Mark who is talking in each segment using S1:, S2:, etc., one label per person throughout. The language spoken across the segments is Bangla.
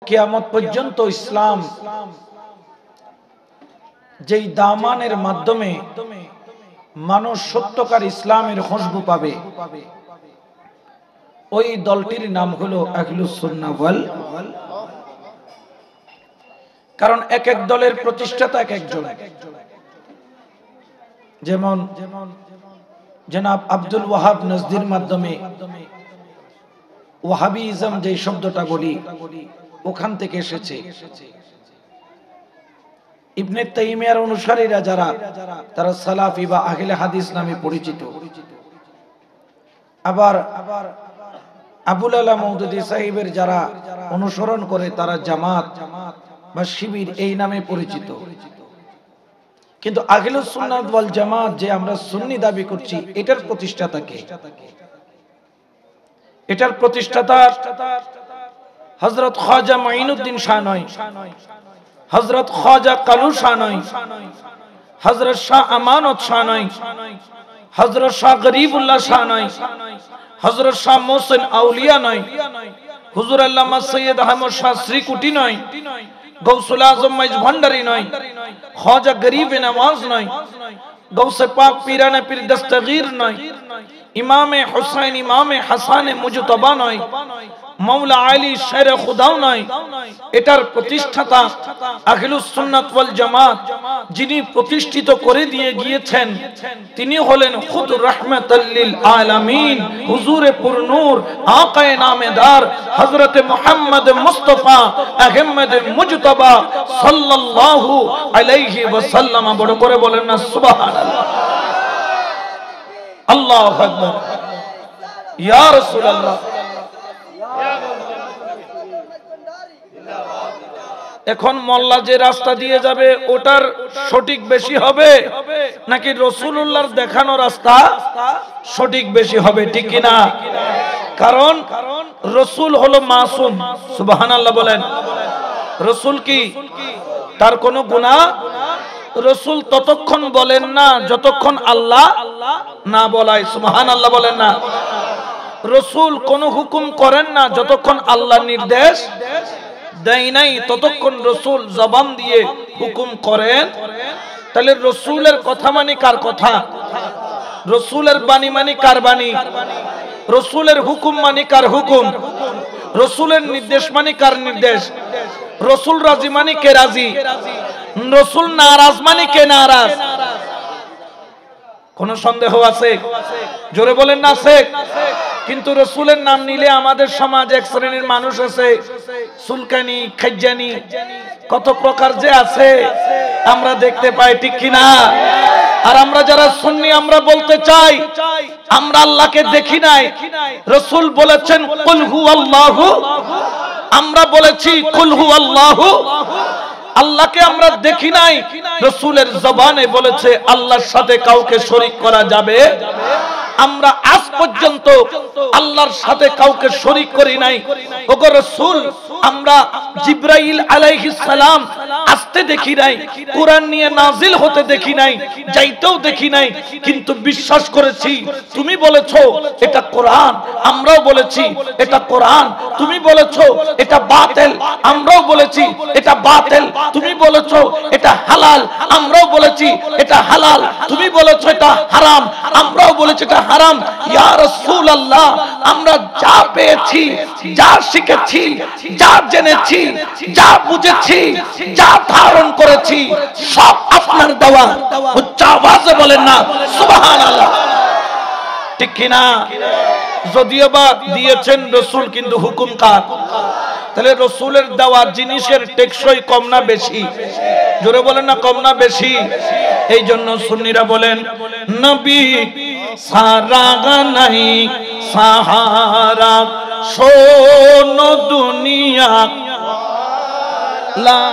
S1: কিয়ামত পর্যন্ত ইসলাম যেই দামানের মাধ্যমে মানুষ সত্যকার ইসলামের খুশবু পাবে, ওই দলটির নাম হলো আহলুস সুন্নাহ ওয়াল। কারণ এক এক দলের প্রতিষ্ঠাতা এক একজন। যেমন জনাব আব্দুল ওয়াহাব নজদির মাধ্যমে ওয়াহাবিজম যে শব্দটা বলি ওখান থেকে এসেছে। ইবনে তাইমিয়ার অনুসারীরা যারা, তারা সালাফি বা আহলে হাদিস নামে পরিচিত। আবার আবুল আলা মওদুদী সাহেবের যারা অনুসরণ করে তারা জামাত বা শিবির এই নামে পরিচিত। কিন্তু আহলুস সুন্নাহ ওয়াল জামাত যে আমরা সুন্নি দাবি করছি, এটার প্রতিষ্ঠাতা কে? এটার প্রতিষ্ঠাতা হযরত খাজা মুঈনুদ্দিন শাহ নয়, হযরত খাজা কালু শাহ নয়, হযরত শাহ আমানত শাহ নয়, হযরত শাহ গরিবুল্লাহ শাহ নয়, হযরত শাহ মোহসেন আউলিয়া নয়, হুজুর আল্লামা সৈয়দ আহমদ শাহ শ্রীকুটি নয়, গৌসুল আজম মাইজ ভান্ডারী নয়, খাজা গরিবে নওয়াজ নয়, গৌসে পাক পীরানে পীর দস্তগীর নয়, ইমামে হুসাইন ইমামে হাসানে মুজতবা নয়, মাওলা আলী শের খুদাও নয়। এটার প্রতিষ্ঠাতা আহলুস সুন্নাত ওয়াল জামাত যিনি প্রতিষ্ঠিত করে দিয়ে গিয়েছেন, তিনি হলেন খুদ রাহমাতাল লিল আলামিন হুজুরে পুরনূর আকায়ে নামেদার হযরত মুহাম্মদ মুস্তাফা আহমদ মুজতবা সাল্লাল্লাহু আলাইহি ওয়াসাল্লাম। বড় করে বলেন না সুবহানাল্লাহ, আল্লাহু আকবার, ইয়া রাসূলুল্লাহ। এখন মোল্লা যে রাস্তা দিয়ে যাবে ওটার সঠিক বেশি হবে নাকি রাসূলুল্লাহর দেখানো রাস্তা সঠিক বেশি হবে? ঠিক কি না? কারণ রাসূল হলো মাসুম। সুবহানাল্লাহ বলেন। রাসূল কি? তার কোনো গুনাহ রাসূল ততক্ষণ বলেন না যতক্ষণ আল্লাহ না বলায়। সুবহানাল্লাহ বলেন না। রাসূল কোনো হুকুম করেন না যতক্ষণ আল্লাহ নির্দেশ দেয় নাই ততক্ষণ রাসূল জবান দিয়ে হুকুম করেন। তাহলে রাসূলের কথা মানে কার কথা? রাসূলের বাণী মানে কার বাণী? রাসূলের হুকুম মানে কার হুকুম? রাসূলের নির্দেশ মানে কার নির্দেশ? রাসূল রাজি মানে কে রাজি? রাসূল নারাজ মানে কে নারাজ? কোন সন্দেহ আছে? জোরে বলেন না আছে? কিন্তু রাসূলের নাম নিলে আমাদের সমাজ এক শ্রেণীর মানুষ আছে, সুলকানি খাজ্জানি কত প্রকার যে আছে আমরা দেখতে পাই, ঠিক কি না? আর আমরা যারা সুন্নি আমরা বলতে চাই আমরা আল্লাহকে দেখি নাই। রাসূল বলেছেন কুল হুয়াল্লাহু, আমরা বলেছি কুল হুয়াল্লাহু। আল্লাহকে আমরা দেখি নাই, রাসূলের জবানে বলেছে আল্লাহর সাথে কাউকে শরীক করা যাবে। আমরা আজ পর্যন্ত আল্লাহর সাথে কাউকে শরীক করি নাই। ওগো রাসূল, আমরা জিবরাইল আলাইহিস সালাম আসতে দেখি নাই, কোরআন নিয়ে নাজিল হতে দেখি নাই, যাইতেও দেখি নাই, কিন্তু বিশ্বাস করেছি তুমি বলেছো এটা কোরআন, আমরাও বলেছি এটা কোরআন। তুমি বলেছো এটা বাতিল, আমরাও বলেছি এটা বাতিল। তুমি বলেছো এটা হালাল, আমরাও বলেছি এটা হালাল। তুমি বলেছো এটা হারাম, আমরাও বলেছি এটা হারাম। ইয়া রাসূলুল্লাহ, আমরা যা পেয়েছি, যা শিখেছি, যা জেনেছি, যা বুঝেছি, যা ধারণ করেছি সব আপনার দেওয়া। উচ্চ আওয়াজে বলেন না সুবহানাল্লাহ, ঠিক কি না? যদিও বা দিয়েছেন রাসূল, কিন্তু হুকুম কার? তাহলে রাসূলের দেওয়া জিনিসের টেকসই কম না বেশি? জোরে বলেন না কম না বেশি? এই জন্য সুন্নিরা বলেন নবী সারা নাই সাহারা, শোনো দুনিয়া লা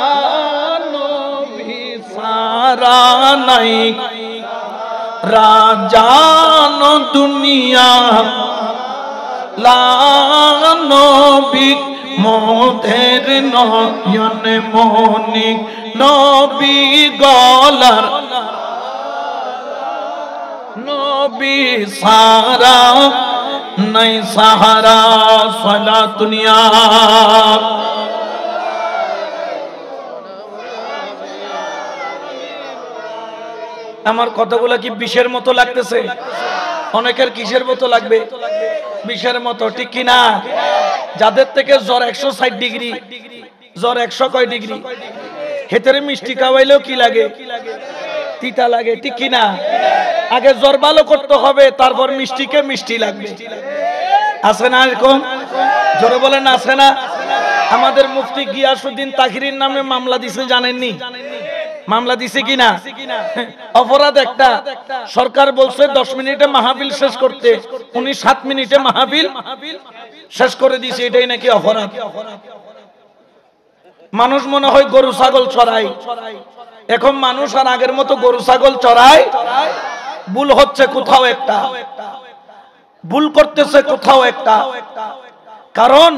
S1: নবী সারা নাই, রাজানো দুনিয়া লা নবী, মোদের নয়নে মনিক নবী গলার, নবী সারা নাই সাহারা। সালাতুনিয়া আমার কথাগুলো কি বিষের মতো লাগতেছে? অনেকের কিসের মতো লাগবে? বিষের মতো, ঠিক কি না? যাদের থেকে জ্বর 160 ডিগ্রি, জ্বর 100 কয় ডিগ্রি, হেতেরে মিষ্টি খাওয়াইলেও কি লাগে? তিতা লাগে, ঠিক কি না? আগে জ্বর ভালো করতে হবে, তারপর মিষ্টিকে মিষ্টি লাগবে। আছে না এরকম? জোরে বলেন আছে না? আমাদের মুফতি গিয়াসউদ্দিন তাহিরির নামে মামলা দিছে, জানেননি? মামলা দিছে কিনা? অপরাধ একটা, সরকার বলছে 10 মিনিটে মাহফিল শেষ করতে, উনি 7 মিনিটে মাহফিল শেষ করে দিয়েছে, এটাই নাকি অপরাধ। মানুষ মনে হয় গরু ছাগল চড়ায়, এখন মানুষ আর আগের মতো গরু ছাগল চড়ায়? ভুল হচ্ছে কোথাও একটা, ভুল করতেছে কোথাও একটা। কারণ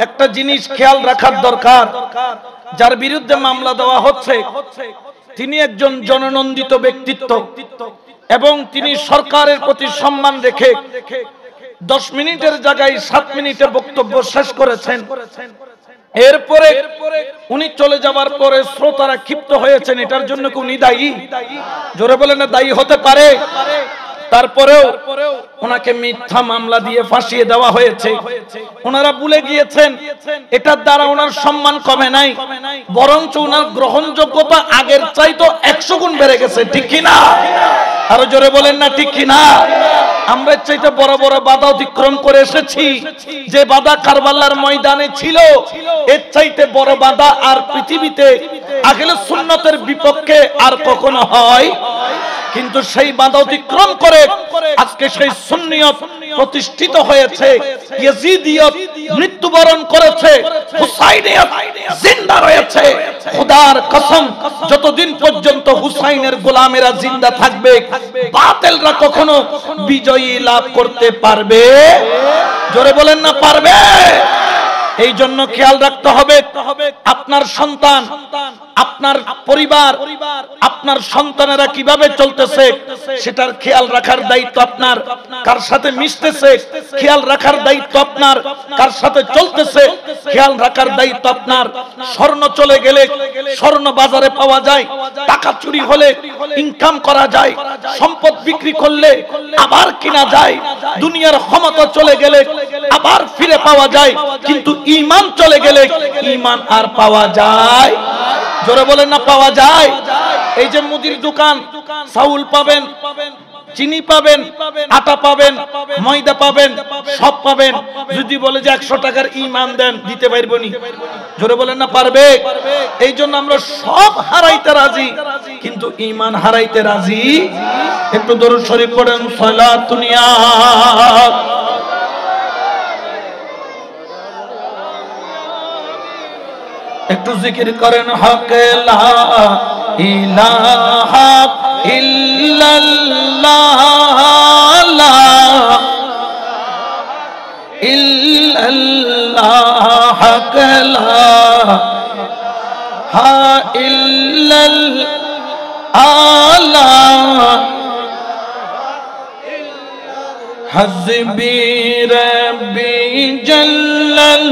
S1: একটা জিনিস খেয়াল রাখার দরকার, যার বিরুদ্ধে মামলা দেওয়া হচ্ছে তিনি একজন জননন্দিত ব্যক্তিত্ব এবং তিনি সরকারের প্রতি সম্মান রেখে 10 মিনিটের জায়গায় 7 মিনিটে বক্তব্য শেষ করেছেন। এরপরে উনি চলে যাওয়ার পরে শ্রোতারা ক্ষিপ্ত হয়েছেন, এটার জন্য কি উনি দায়ী? জোরে বলেন না দায়ী হতে পারে? তারপরেও ওনাকে মিথ্যা মামলা দিয়ে ফাঁসিয়ে দেওয়া হয়েছে। ওনারা ভুলে গিয়েছেন এটার দ্বারা ওনার সম্মান কমে নাই, বরঞ্চ ওনার গ্রহণযোগ্যতা আগের চাইতে 100 গুণ বেড়ে গেছে, ঠিক কি না? আরো জোরে বলেন না ঠিক কি না? আমরা চাইতে বড় বড় বাধা অতিক্রম করে এসেছি, যে বাধা কারবালার ময়দানে ছিল এর চাইতে বড় বাধা আর পৃথিবীতে আহলে সুন্নতের বিপক্ষে আর কখনো হয়। কিন্তু সেই বাধা অতিক্রম করে আজকে সেই সুন্নিয়ত প্রতিষ্ঠিত হয়েছে, ইয়াজিদিয়ত মৃত্যুবরণ করেছে, হুসাইনিয়ত জিন্দা রয়েছে। খোদার কসম, যতদিন পর্যন্ত হুসাইনের গোলামেরা জিন্দা থাকবে, বাতিলরা কখনো বিজয়ী লাভ করতে পারবে? জোরে বলেন না পারবে? এই জন্য খেয়াল রাখতে হবে, আপনার সন্তান, আপনার পরিবার, আপনার সন্তানেরা কিভাবে চলতেছে সেটার খেয়াল রাখার দায়িত্ব আপনার। কার সাথে মিশতেছে খেয়াল রাখার দায়িত্ব আপনার, কার সাথে চলতেছে খেয়াল রাখার দায়িত্ব আপনার। স্বর্ণ চলে গেলে স্বর্ণ বাজারে পাওয়া যায়, টাকা চুরি হলে ইনকাম করা যায়, সম্পদ বিক্রি করলে আবার কিনা যায়, দুনিয়ার ক্ষমতা চলে গেলে আবার ফিরে পাওয়া যায়, কিন্তু ঈমান চলে গেলে ঈমান আর পাওয়া যায়? জোরে বলেন না পাওয়া যায়? এই যে মুদির দোকান, চাউল পাবেন, চিনি পাবেন, আটা পাবেন, ময়দা পাবেন, সব পাবেন, যদি বলে যে 100 টাকার ঈমান দেন, দিতে পারবো নি? জোরে বলেন না পারবে? এই জন্য আমরা সব হারাইতে রাজি, কিন্তু ঈমান হারাইতে রাজি। একটু দরুদ শরীফ পড়েন, সালাতুন ইয়া একটু জিকির করেন, হক লা ইলাহা ইল্লাল্লাহ, লা ইল্লাল্লাহ, হক লা ইল্লাল্লাহ, হাসবি রাব্বি জাল্লাল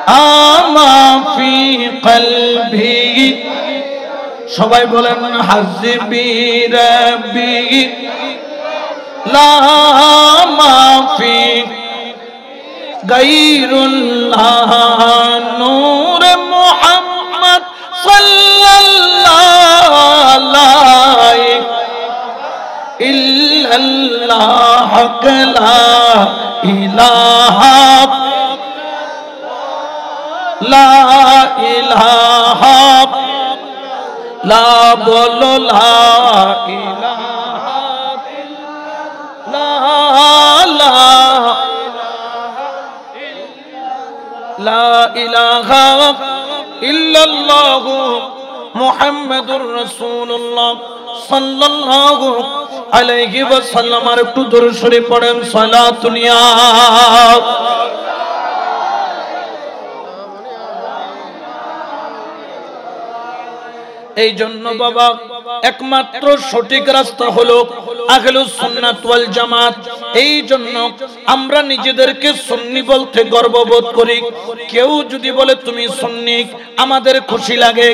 S1: আমা ফি কলবি। সবাই বলেন, হাসবি রাব্বি লা মাফি গায়রুল্লাহ, নূর মুহাম্মদ সাল্লাল্লাহু আলাইহি ইল্লাল্লাহ, লা ইলাহা লা ইলাহা, লা বলো লা ইলাহা, লা লা ইলাহা ইল্লাল্লাহ মুহাম্মাদুর রাসূলুল্লাহ সাল্লাল্লাহু আলাইহি ওয়াসাল্লাম। আর একটু দরুদ শরীফ পড়েন, সালাতুন ইয়া। এই জন্য বাবা একমাত্র সঠিক রাস্তা হলো আহলুস সুন্নাত ওয়াল জামাত। এই জন্য আমরা নিজেদেরকে সুন্নি বলতে গর্ববোধ করি। কেউ যদি বলে তুমি সুন্নি, আমাদের খুশি লাগে।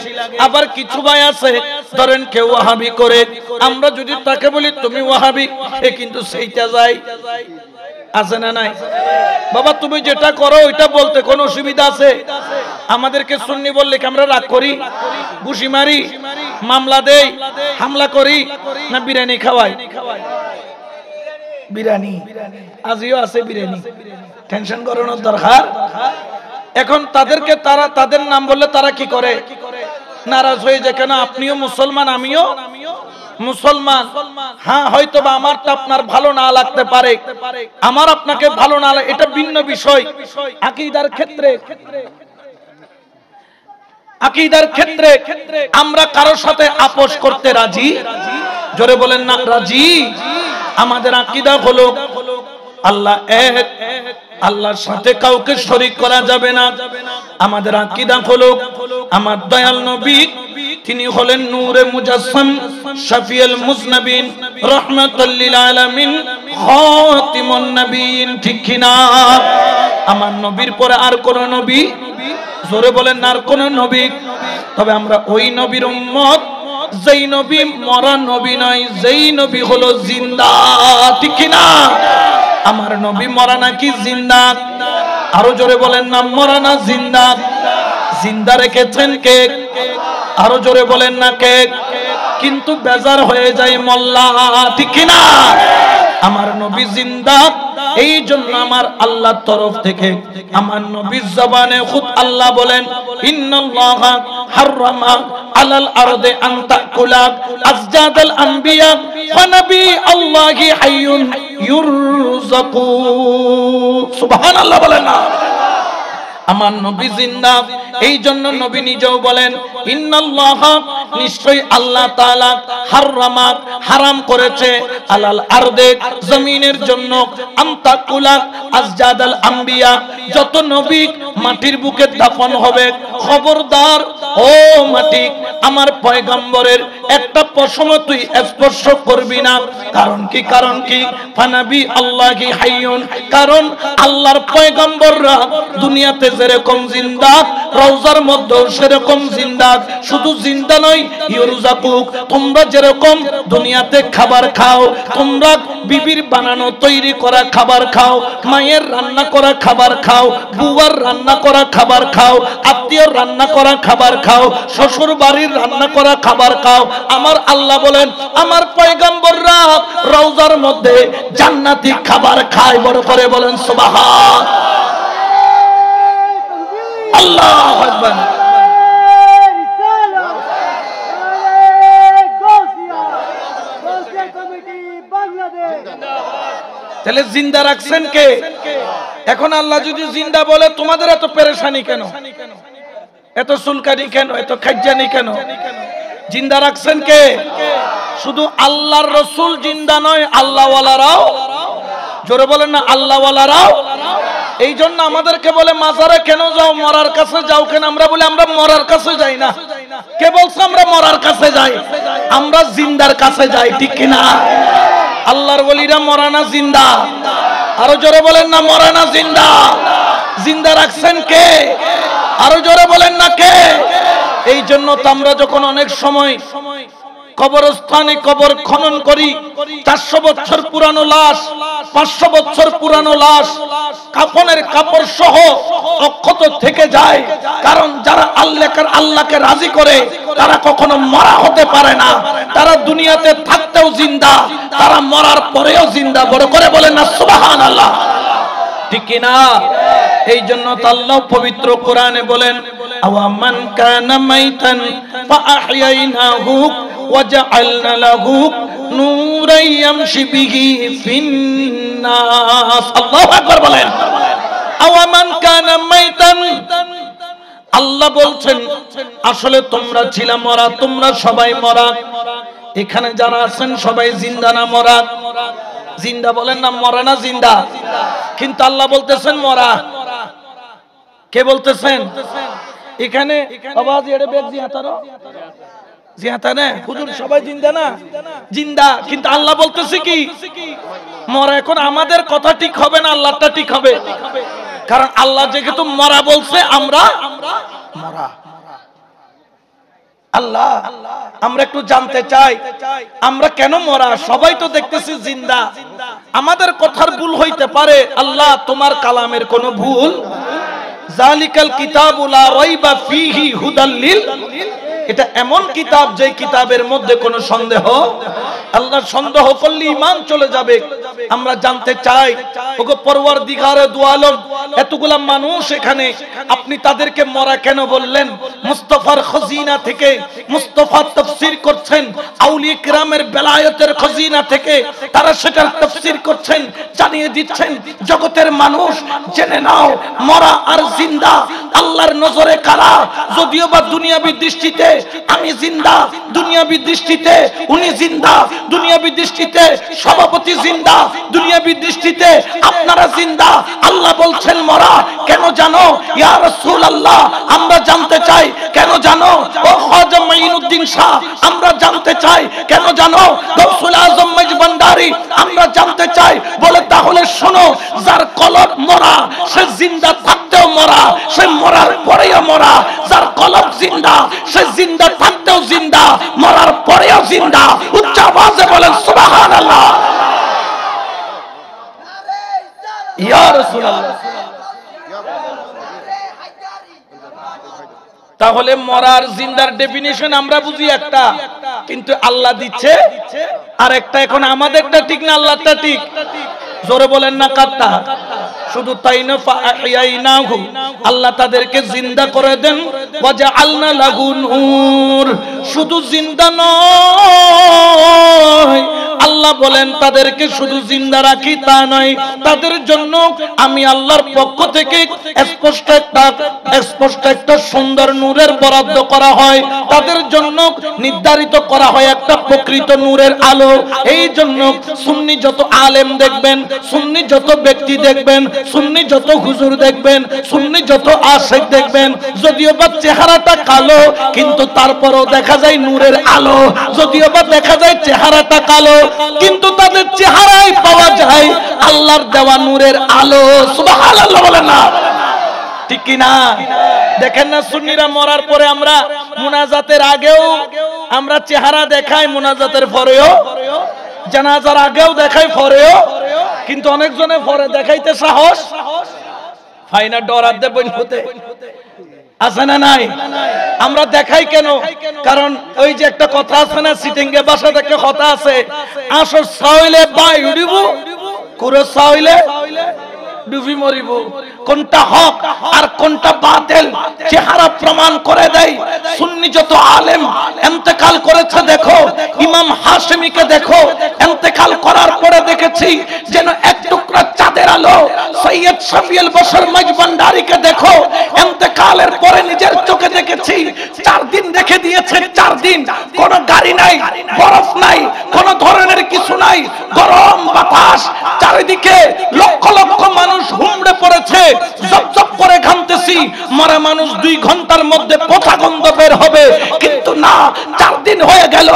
S1: আবার কিছু ভাই আছে ধরেন কেউ ওয়াহাবি করে, আমরা যদি তাকে বলি তুমি ওয়াহাবি, এ কিন্তু সেইটা যায়, আছে না নাই? বাবা তুমি যেটা করো ওইটা বলতে কোনো অসুবিধা আছে? আমাদেরকে সুন্নি বললে কি আমরা রাগ করি, ঘুষি মারি, মামলা দেই, হামলা করি, না বিরিয়ানি খাওয়াই? বিরিয়ানি আজিও আছে, বিরিয়ানি টেনশন করানোর দরকার। এখন তাদেরকে তারা তাদের নাম বললে তারা কি করে? নারাজ হয়ে যায়, কেন আপনিও মুসলমান আমিও মুসলমান। হ্যাঁ হয়তো বা আমারটা আপনার ভালো না লাগতে পারে, আমার আপনাকে ভালো না লাগে, এটা ভিন্ন বিষয়। আকীদার ক্ষেত্রে, আকীদার ক্ষেত্রে আমরা কারোর সাথে আপোষ করতে রাজি? জোরে বলেন না রাজি। আমাদের আকীদা হলো আল্লাহ এক, আল্লাহর সাথে কাউকে শরীক করা যাবে না। আমাদের আকীদা হলো আমার দয়াল নবী তিনি হলেন নূরে মুজাসসাম, শাফিউল মুজনাবিন, রাহমাতুল লিল আলামিন, খাতিমুন নবীন, ঠিক কি না? আমার নবীর পরে আর কোন নবী, জোরে বলেন না আর কোন নবী। তবে আমরা ওই নবীর উম্মত যেই নবী মরা নবী নয়, যেই নবী হলো জিন্দা, ঠিক কি না? আমার নবী মরা নাকি জিন্দা? আরো জোরে বলেন না মরা না জিন্দা? জিন্দা রেখেছেন কে? আরো জোরে বলেন না কে? কিন্তু বেজার হয়ে যায় মোল্লা, ঠিক কি না? আমার নবী জিন্দা, এই জন্য আমার আল্লাহর তরফ থেকে আমার নবীর জবানে খুদ আল্লাহ বলেন ইন্নাল্লাহা হারামা আলাল আরদি আন তাকুলা আজজাদাল আম্বিয়া ওয়া নবী আল্লাহি হাইয়ুন ইউরযাকু। সুবহানাল্লাহ বলেন না? আমার নবী জিন্দা, এই জন্য নবী নিজেও বলেন ইন্নাল্লাহা, নিশ্চয়ই আল্লাহ তাআলা, হারামা, হারাম করেছে, আলাল আরদে, জমিনের জন্য, আনতাকুলা আজজাদাল আম্বিয়া, যত নবী মাটির বুকে দাফন হবে, খবরদার ও মাটি আমার পয়গম্বরের একটা পশম তুই স্পর্শ করবি না। কারণ কি? কারণ কি? ফানাবি আল্লাহি হাইয়ুন, কারণ আল্লাহর পয়গম্বররা দুনিয়াতে যেরকম জিন্দা, রওজার মধ্যে সেরকম জিন্দা। শুধু জিন্দা নয়, ইউরযাকুক, তোমরা যেরকম দুনিয়াতে খাবার খাও, তোমরা বিবির বানানো তৈরি করা খাবার খাও, মায়ের রান্না করা খাবার খাও, বুয়ার রান্না করা খাবার খাও, আত্মীয়র রান্না করা খাবার খাও, শ্বশুর বাড়ির রান্না করা খাবার খাও। আমার আল্লাহ বলেন আমার পয়গম্বররা রওজার মধ্যে জান্নাতি খাবার খায়। বড় করে বলেন সুবহান আল্লাহু আকবার। তাহলে জিন্দা রাখছেন কে? এখন আল্লাহ যদি জিন্দা বলে তোমাদের এত পেরেশানি কেন, এত সুলকানি কেন, এত খাজ্জানি কেন? জিন্দা রাখছেন কে? শুধু আল্লাহর রাসূল জিন্দা নয়, আল্লাহওয়ালারাও, জোরে বলেন না আল্লাহওয়ালারাও। এই জন্য আমাদেরকে বলে মাজারে কেন যাও, মরার কাছে যাও কেন? আমরা বলি আমরা মরার কাছে যাই না। কে বলছে আমরা মরার কাছে যাই? আমরা জিন্দার কাছে যাই, ঠিক কিনা? আল্লাহর ওলিরা মরা না জিন্দা? আরো জোরে বলেন না মরা না জিন্দা? জিন্দা রাখছেন কে? আরো জোরে বলেন না কে? এই জন্য তো আমরা যখন অনেক সময় কবরস্থানে কবর খনন করি, 400 বছর পুরানো লাশ, 500 বছর পুরানো লাশ কাফনের কাপড় সহ অক্ষত থেকে যায়। কারণ যারা আল্লাহকে রাজি করে তারা কখনো মরা হতে পারে না। তারা দুনিয়াতে থাকতেও জিন্দা, তারা মরার পরেও জিন্দা। বড় করে বলেন না সুবহানাল্লাহ, ঠিক কি না? এই জন্য তো আল্লাহ পবিত্র কোরআনে বলেন আওয়ামান কানা মাইতান ফাআহইয়াইনাহু ওয়াজআলনা লাহু নূরান ইয়ামশি বিহি ফিন্নাস। আল্লাহু আকবার বলেন। আওয়ামান কানা মাইতান, আল্লাহ বলছেন আসলে তোমরা ছিলা মরা, তোমরা সবাই মরা। এখানে যারা আছেন সবাই জিন্দা না মরা? জিন্দা বলেন না মরা না জিন্দা? কিন্তু আল্লাহ বলতেছেন মরা। কে বলতেছেন? এখানে আওয়াজ এড়ে বেগ জিয়াতারো জিয়াতা না হুজুর সবাই জিন্দা না? জিন্দা, কিন্তু আল্লাহ বলতেছে কি মরা। এখন আমাদের কথা ঠিক হবে না আল্লাহটা ঠিক হবে? কারণ আল্লাহ যেহেতু মরা বলছে আমরা মরা। আল্লাহ আমরা একটু জানতে চাই আমরা কেন মরা? সবাই তো দেখতেছি জিন্দা। আমাদের কথার ভুল হইতে পারে, আল্লাহ তোমার কালামের কোনো ভুল। জালিকাল কিতাবু লা রাইবা ফীহি হুদাল লিল, এটা এমন কিতাব যে কিতাবের মধ্যে কোনো সন্দেহ, আল্লাহ সন্দেহ করলে ঈমান চলে যাবে। আমরা জানতে চাই ওগো পরওয়ারদিগারে দু আলম, এতগুলা মানুষ এখানে, আপনি তাদেরকে মরা কেন বললেন? মুস্তাফার খজিনা থেকে মুস্তাফা তাফসীর করছেন, আউলিয়া কিরামের বেলায়েতের খজিনা থেকে তারা সেটার তাফসীর করছেন, জানিয়ে দিচ্ছেন জগতের মানুষ জেনে নাও মরা আর জিন্দা আল্লাহর নজরে কারা। যদিও বা দুনিয়াবি দৃষ্টিতে আমি জিন্দা, দুনিয়াবি দৃষ্টিতে উনি জিন্দা, দুনিয়াবি দৃষ্টিতে সভাপতি জিন্দা, দুনিয়াবি দৃষ্টিতে আপনারা জিন্দা। আল্লাহ বলছেন মরা কেন জানো? ইয়া রাসূলুল্লাহ আমরা জানতে চাই কেন জানো? ও খাজা মাইনুদ্দিন শাহ আমরা জানতে চাই কেন জানো? গৌসুল আজম মজবন্দারি আমরা জানতে চাই। বলে তাহলে শোনো, যার কলব মরা সে জিন্দা থাকতেও মরা, সে মরার পরেও মরা। যার কলব জিন্দা সে জিন্দা থাকতেও জিন্দা, মরার পরেও জিন্দা। উচ্চ আওয়াজে বলেন সুবহানাল্লাহ। ইয়া রাসূলুল্লাহ। তাহলে মরার জিন্দার ডেফিনিশন আমরা বুঝি একটা, কিন্তু আল্লাহ দিচ্ছে আর একটা। এখন আমাদেরটা ঠিক না আল্লাহটা ঠিক? জোরে বলেন না কাটটা। শুধু তাই না, ফাআহইয়াইনাহু আল্লাহ তাদেরকে জিন্দা করে দেন, ওয়াজআলনা লাহু নূর। শুধু জিন্দা নয়, আল্লাহ বলেন তাদেরকে শুধু জিন্দা রাখি তা নয়, তাদের জন্য আমি আল্লাহর পক্ষ থেকে স্পষ্ট একটা সুন্দর নূরের বরাদ্দ করা হয়। তাদের জন্য নির্ধারিত করা হয় একটা প্রকৃত নূরের আলো। এই জন্য সুন্নি যত আলেম দেখবেন, সুন্নি যত ব্যক্তি দেখবেন, সুন্নি যত হুজুর দেখবেন, সুন্নি যত আশিক দেখবেন, যদিও বা চেহারাটা কালো কিন্তু তারপরও দেখা যায় নূরের আলো। যদিও বা দেখা যায় চেহারাটা কালো কিন্তু তাদের চেহারায় পাওয়া যায় আল্লাহর দেওয়া নূরের আলো। সুবহানাল্লাহ বলেন না ঠিক কি না? দেখেন না সুন্নিরা মরার পরে আমরা মুনাজাতের আগেও আমরা চেহারা দেখাই, মুনাজাতের পরেও, জানাজার আগেও দেখাই, পরেও। কিন্তু অনেকজনে পরে দেখাইতে সাহস ফাইনা ডরার দে বইন হতে আছে না নাই? আমরা দেখাই কেন? কারণ ওই যে একটা কথা আছে না, সিটিংয়ে বাসা থেকে কথা আছে, আসর সাইলে বাই উড়িব, কুরো সাইলে ডুবি মরিব। কোনটা হক আর কোনটা বাতিল চেহারা প্রমাণ করে দেয়। সুন্নি যত আলেম ইন্তেকাল করেছে দেখো, ইমাম হাশেমিকে দেখো, ইন্তেকাল করার পরে দেখেছি যেন এক টুকরা চাঁদের আলো। সৈয়দ শফিউল বশর মজবন্দারিকে দেখো, ইন্তেকালের পরে নিজের চোখে দেখেছি 4 দিন রেখে দিয়েছে। 4 দিন কোনো গাড়ি নাই, বরফ নাই, কোনো ধরনের কিছু নাই, গরম বাতাস, চারিদিকে লক্ষ লক্ষ মানুষ হুমড়ে পড়েছে, জপজপ করে ঘামতেছি। মরা মানুষ 2 ঘন্টার মধ্যে পোকা গন্ধ বের হবে, কিন্তু না, 4 দিন হয়ে গেল।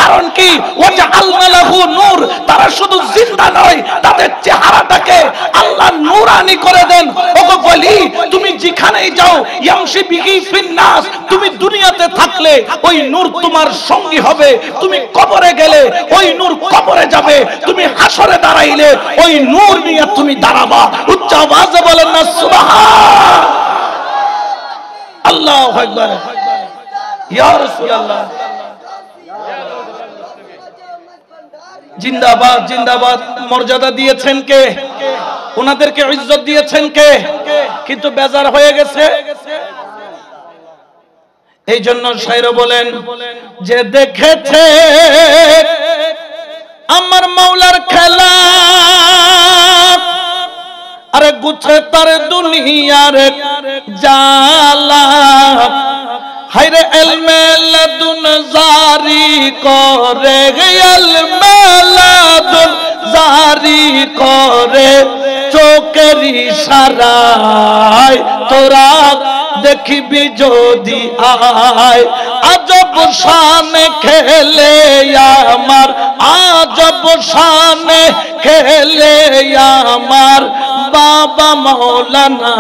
S1: কারণ কি? ওয়াজআলনা লাহু নূর। তারা শুধু জিন্দা নয়, তাদের চেহারাটাকে আল্লাহ নূরানি করে দেন। ওগো বলি, তুমি যেখানেই যাও ইয়ামশি বিহি ফিন্নাস, তুমি দুনিয়াতে থাকলে ওই নূর তোমার সঙ্গী হবে। তুমি কবরে গেলে ওই নূর কবরে যাবে। তুমি হাসরে দাঁড়াইলে ওই নূর নিয়ে তুমি দাঁড়াবা। উচ্চ আওয়াজে বলেন না সুবহান আল্লাহু আকবার। ইয়া রাসূলুল্লাহ জিন্দাবাদ জিন্দাবাদ। মর্যাদা দিয়েছেন কে? ওনাদেরকে ইজ্জত দিয়েছেন কে? কিন্তু বেজার হয়ে গেছে। এই জন্য শায়র বলেন যে দেখেছে আমার মাওলার খেলা, আরে গুছে তার দুনিয়ার জালা। হায়রে ইলমে লাদুন জারি করে, ইলমে লাদুন জারি করে, চোখের ইশারায় তোরা দেখিবি যদি আয় আজব শানে খেলে আমার আজব শানে খেলে আমার বাবা মাওলানা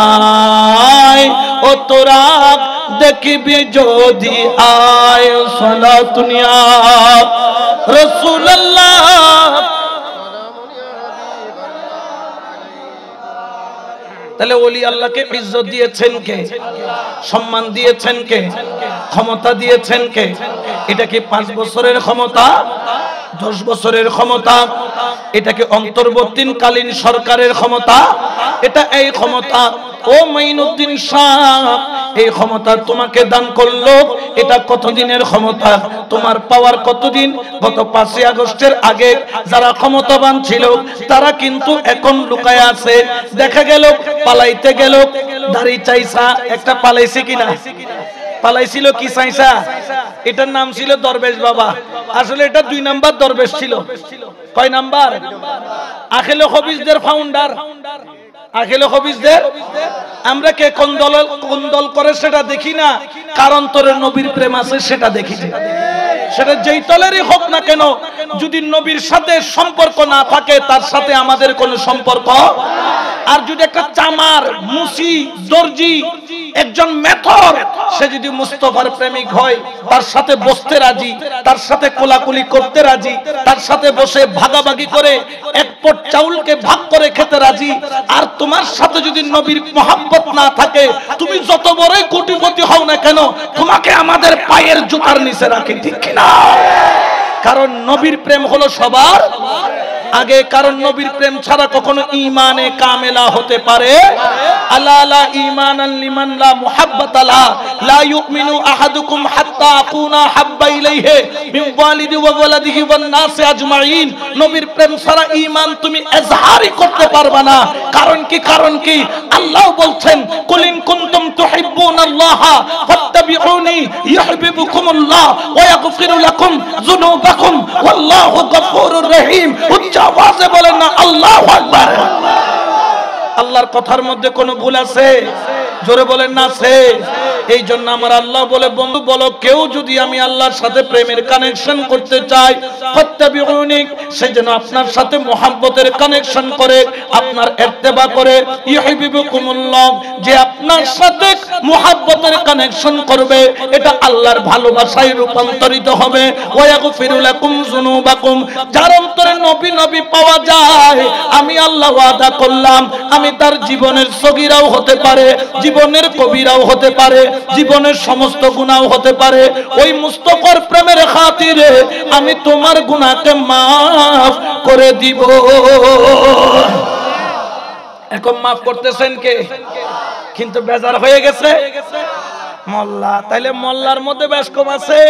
S1: ও তোরা দেখিবি যদি আয় সালাতুন ইয়া রাসূলুল্লাহ। তাহলে ওলি আল্লাহকে ইজ্জত দিয়েছেন কে? সম্মান দিয়েছেন কে? ক্ষমতা দিয়েছেন কে? এটা কি 5 বছরের ক্ষমতা, 10 বছরের ক্ষমতা? এটা কি অন্তর্বর্তীকালীন সরকারের ক্ষমতা? এটা এই ক্ষমতা ও মাইনুদ্দিন শাহ এই ক্ষমতা তোমাকে দান করলো, এটা কতদিনের ক্ষমতা? তোমার পাওয়ার কতদিন? গত 5ই আগস্টের আগে যারা ক্ষমতাবান ছিল তারা কিন্তু এখন লুকায় আছে। দেখা গেল পালাইতে গেল, দাড়ি চাইছা একটা পালাইছে কিনা? পালাইছিল কি চাইছা? এটার নাম ছিল দরবেশ বাবা। আসলে এটা 2 নাম্বার দরবেশ ছিল। কয় নাম্বার? আখেলে খবিজদের ফাউন্ডার, আখেলে খবিজদের। আমরা কে কোন দল করে সেটা দেখি না, কারণ তোর নবীর প্রেম আছে সেটা দেখি। সেটা যেই দলেরই হোক না কেন, যদি নবীর সাথে সম্পর্ক না থাকে তার সাথে আমাদের কোনো সম্পর্ক। আর যদি একটা চামার, মুসি, দর্জি, একজন মেথর সে যদি মুস্তাফার প্রেমিক হয়, তার সাথে বসতে রাজি, তার সাথে কোলাকুলি করতে রাজি, তার সাথে বসে ভাগাভাগি করে এক পট চাউলকে ভাগ করে খেতে রাজি, আর তোমার সাথে যদি নবীর মহব্বত না থাকে, তুমি যত বড়ই কোটিপতি হও না কেন, তোমাকে আমাদের পায়ের জুতার নিচে রাখি, ঠিক কিনা? কারণ নবীর প্রেম হলো সবার আগে, কারণ নবীর প্রেম ছাড়া কখনো ঈমানে কামেলা হতে পারে। আলা লা ঈমানান লিমান লা মুহাব্বাতা লা লা ইউমিনু আহাদুকুম হাত্তা আকুনা হাব্বা ইলাইহি মিন ওয়ালিদি ওয়া ওয়ালাদিহি ওয়ান নাসি আজমাইন। নবীর প্রেম ছাড়া ঈমান তুমি ইজহারই করতে পারবে না। কারণ কি? কারণ কি? আল্লাহ বলছেন কুলিন কুনতুম তুহিব্বুনাল্লাহ ফাত্তাবিউনি ইউহিব্বুকুমুল্লাহ ওয়া ইয়াগফিরু লাকুম যুনুবাকুম ওয়াল্লাহু গফুরুর রহিম। আওয়াজে বলেন না আল্লাহু আকবার। আল্লাহর কথার মধ্যে কোনো ভুল আছে? জোরে বলেন না আছে। এই জন্য আমার আল্লাহ বলে, বন্ধু বলো, কেউ যদি আমি আল্লাহর সাথে প্রেমের কানেকশন করতে চাই, ফাত্তাবিউনি, সে যেন আপনার সাথে মোহাব্বতের কানেকশন করে, আপনার ইত্তেবা করে। ইউহিব্বুকুমুল্লাহ, যে আপনার সাথে মোহাব্বতের কানেকশন করবে, এটা আল্লাহর ভালোবাসায় রূপান্তরিত হবে। ওয়া ইয়াগফিরু লাকুম যুনুবাকুম, যার অন্তরে নবী নবী পাওয়া যায়, আমি আল্লাহ ওয়াদা করলাম আমি তার জীবনের সগীরাও হতে পারে, জীবনের কবিরাও হতে পারে, জীবনের সমস্ত গুনাহও হতে পারে। ওই মুস্তাফার প্রেমের খাতিরে আমি তোমার গুনাহকে মাফ করে দিব। এখন মাফ করতেছেন কে? কিন্তু বেজার হয়ে গেছে মোল্লা। তাইলে মোল্লার মধ্যে বেশ কম আছে।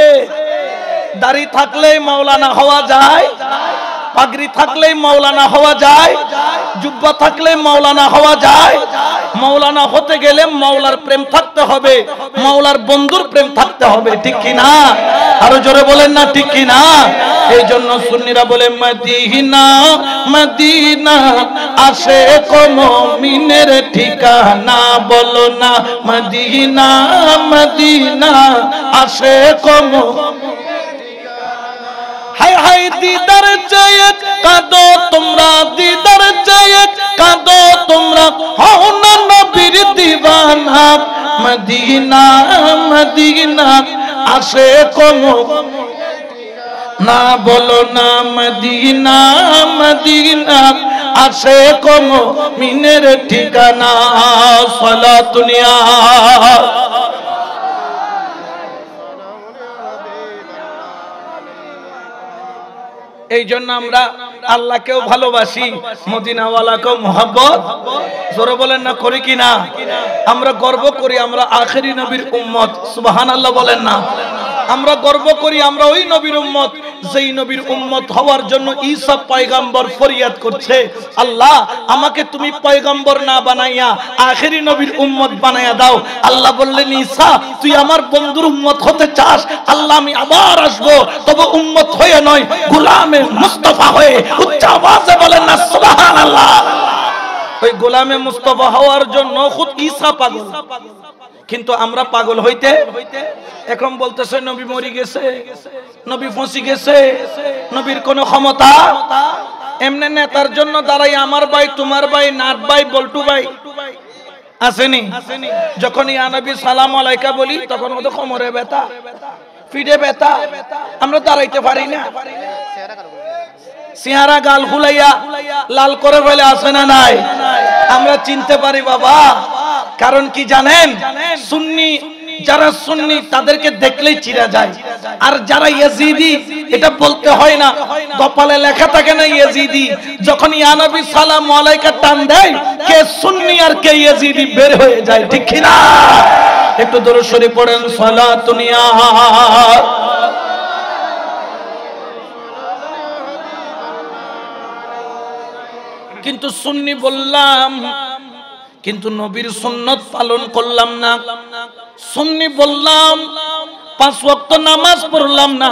S1: দাড়ি থাকলেই মাওলানা হওয়া যায়, পাগড়ি থাকলেই মাওলানা হওয়া যায়, জুব্বা থাকলেই মাওলানা হওয়া যায়। মাওলানা হতে গেলে মাওলার প্রেম থাকতে হবে, মাওলার বন্ধুর প্রেম থাকতে হবে, ঠিক কি না? আরো জোরে বলেন না ঠিক কি না? এই জন্য সুন্নিরা বলে মদিনা মদিনা আশিক মুমিনের ঠিকানা, বলো না মদিনা মদিনা আশিক হায় হায় দিদার চেয়ে কাঁদো তোমরা, দিদার চেয়ে কাঁদো তোমরা, হও না নবীর দিওয়ানা। মদিনা মদিনা আশিক না, বলো না মদিনা মদিনা আশিক মুমিনের ঠিকানা। সালাতুন ইয়া এই জন্য আমরা আল্লাহকেও ভালোবাসি, মদিনাওয়ালাকেও মহব্বত, জোরে বলেন না করি কিনা? আমরা গর্ব করি আমরা আখেরি নবীর উম্মত, সুবহানাল্লাহ বলেন না? আমরা গর্ব করি আমরা ওই নবীর উম্মত যেই নবীর উম্মত হওয়ার জন্য ঈসা পয়গম্বর ফরিয়াদ করছে, আল্লাহ আমাকে তুমি পয়গম্বর না বানাইয়া আখেরি নবীর উম্মত বানাইয়া দাও। আল্লাহ বললেন, ঈসা তুই আমার বন্ধুর উম্মত হতে চাস? আল্লাহ আমি আবার আসবো, তবে উম্মত হয়ে নয়, গোলামে মুস্তাফা হয়ে। উচ্চ আওয়াজে বলেন না সুবহানাল্লাহ। ওই গোলামে মুস্তাফা হওয়ার জন্য খুদ ঈসা পাগল। কিন্তু আমরা পাগল হইতে এখন বলতেছে নবী মরি গেছে, নবী ফসি গেছে, নবীর কোনো ক্ষমতা। এমনি নেতার জন্য দাঁড়াই আমার ভাই, তোমার ভাই, নাট ভাই, বল্টু ভাই আসেনি। যখন ইয়া নবী সালাম আলাইকা বলি তখন ওদের কোমরে ব্যথা, পিঠে ব্যথা, আমরা দাঁড়াইতে পারি না। চেহারা গাল ফুলাইয়া লাল করে ফেলে আসে না নাই? আমরা চিনতে পারি বাবা। কারণ কি জানেন? সুন্নি যারা সুন্নি তাদেরকে দেখলেই চিনা যায়। আর যারা ইয়াজিদি এটা বলতে হয় না, কপালে লেখা থাকে না ইয়াজিদি। যখন ইয়া নবী সালাম আলাইকা টান দেয়, কে সুন্নি আর কে ইয়াজিদি বের হয়ে যায়, ঠিক কি না? একটু দরুদ শরীফ পড়েন, সালাতুন ইয়া। কিন্তু সুন্নি বললাম, কিন্তু নবীর সুন্নত পালন করলাম না। সুন্নি বললাম, 5 ওয়াক্ত নামাজ পড়লাম না।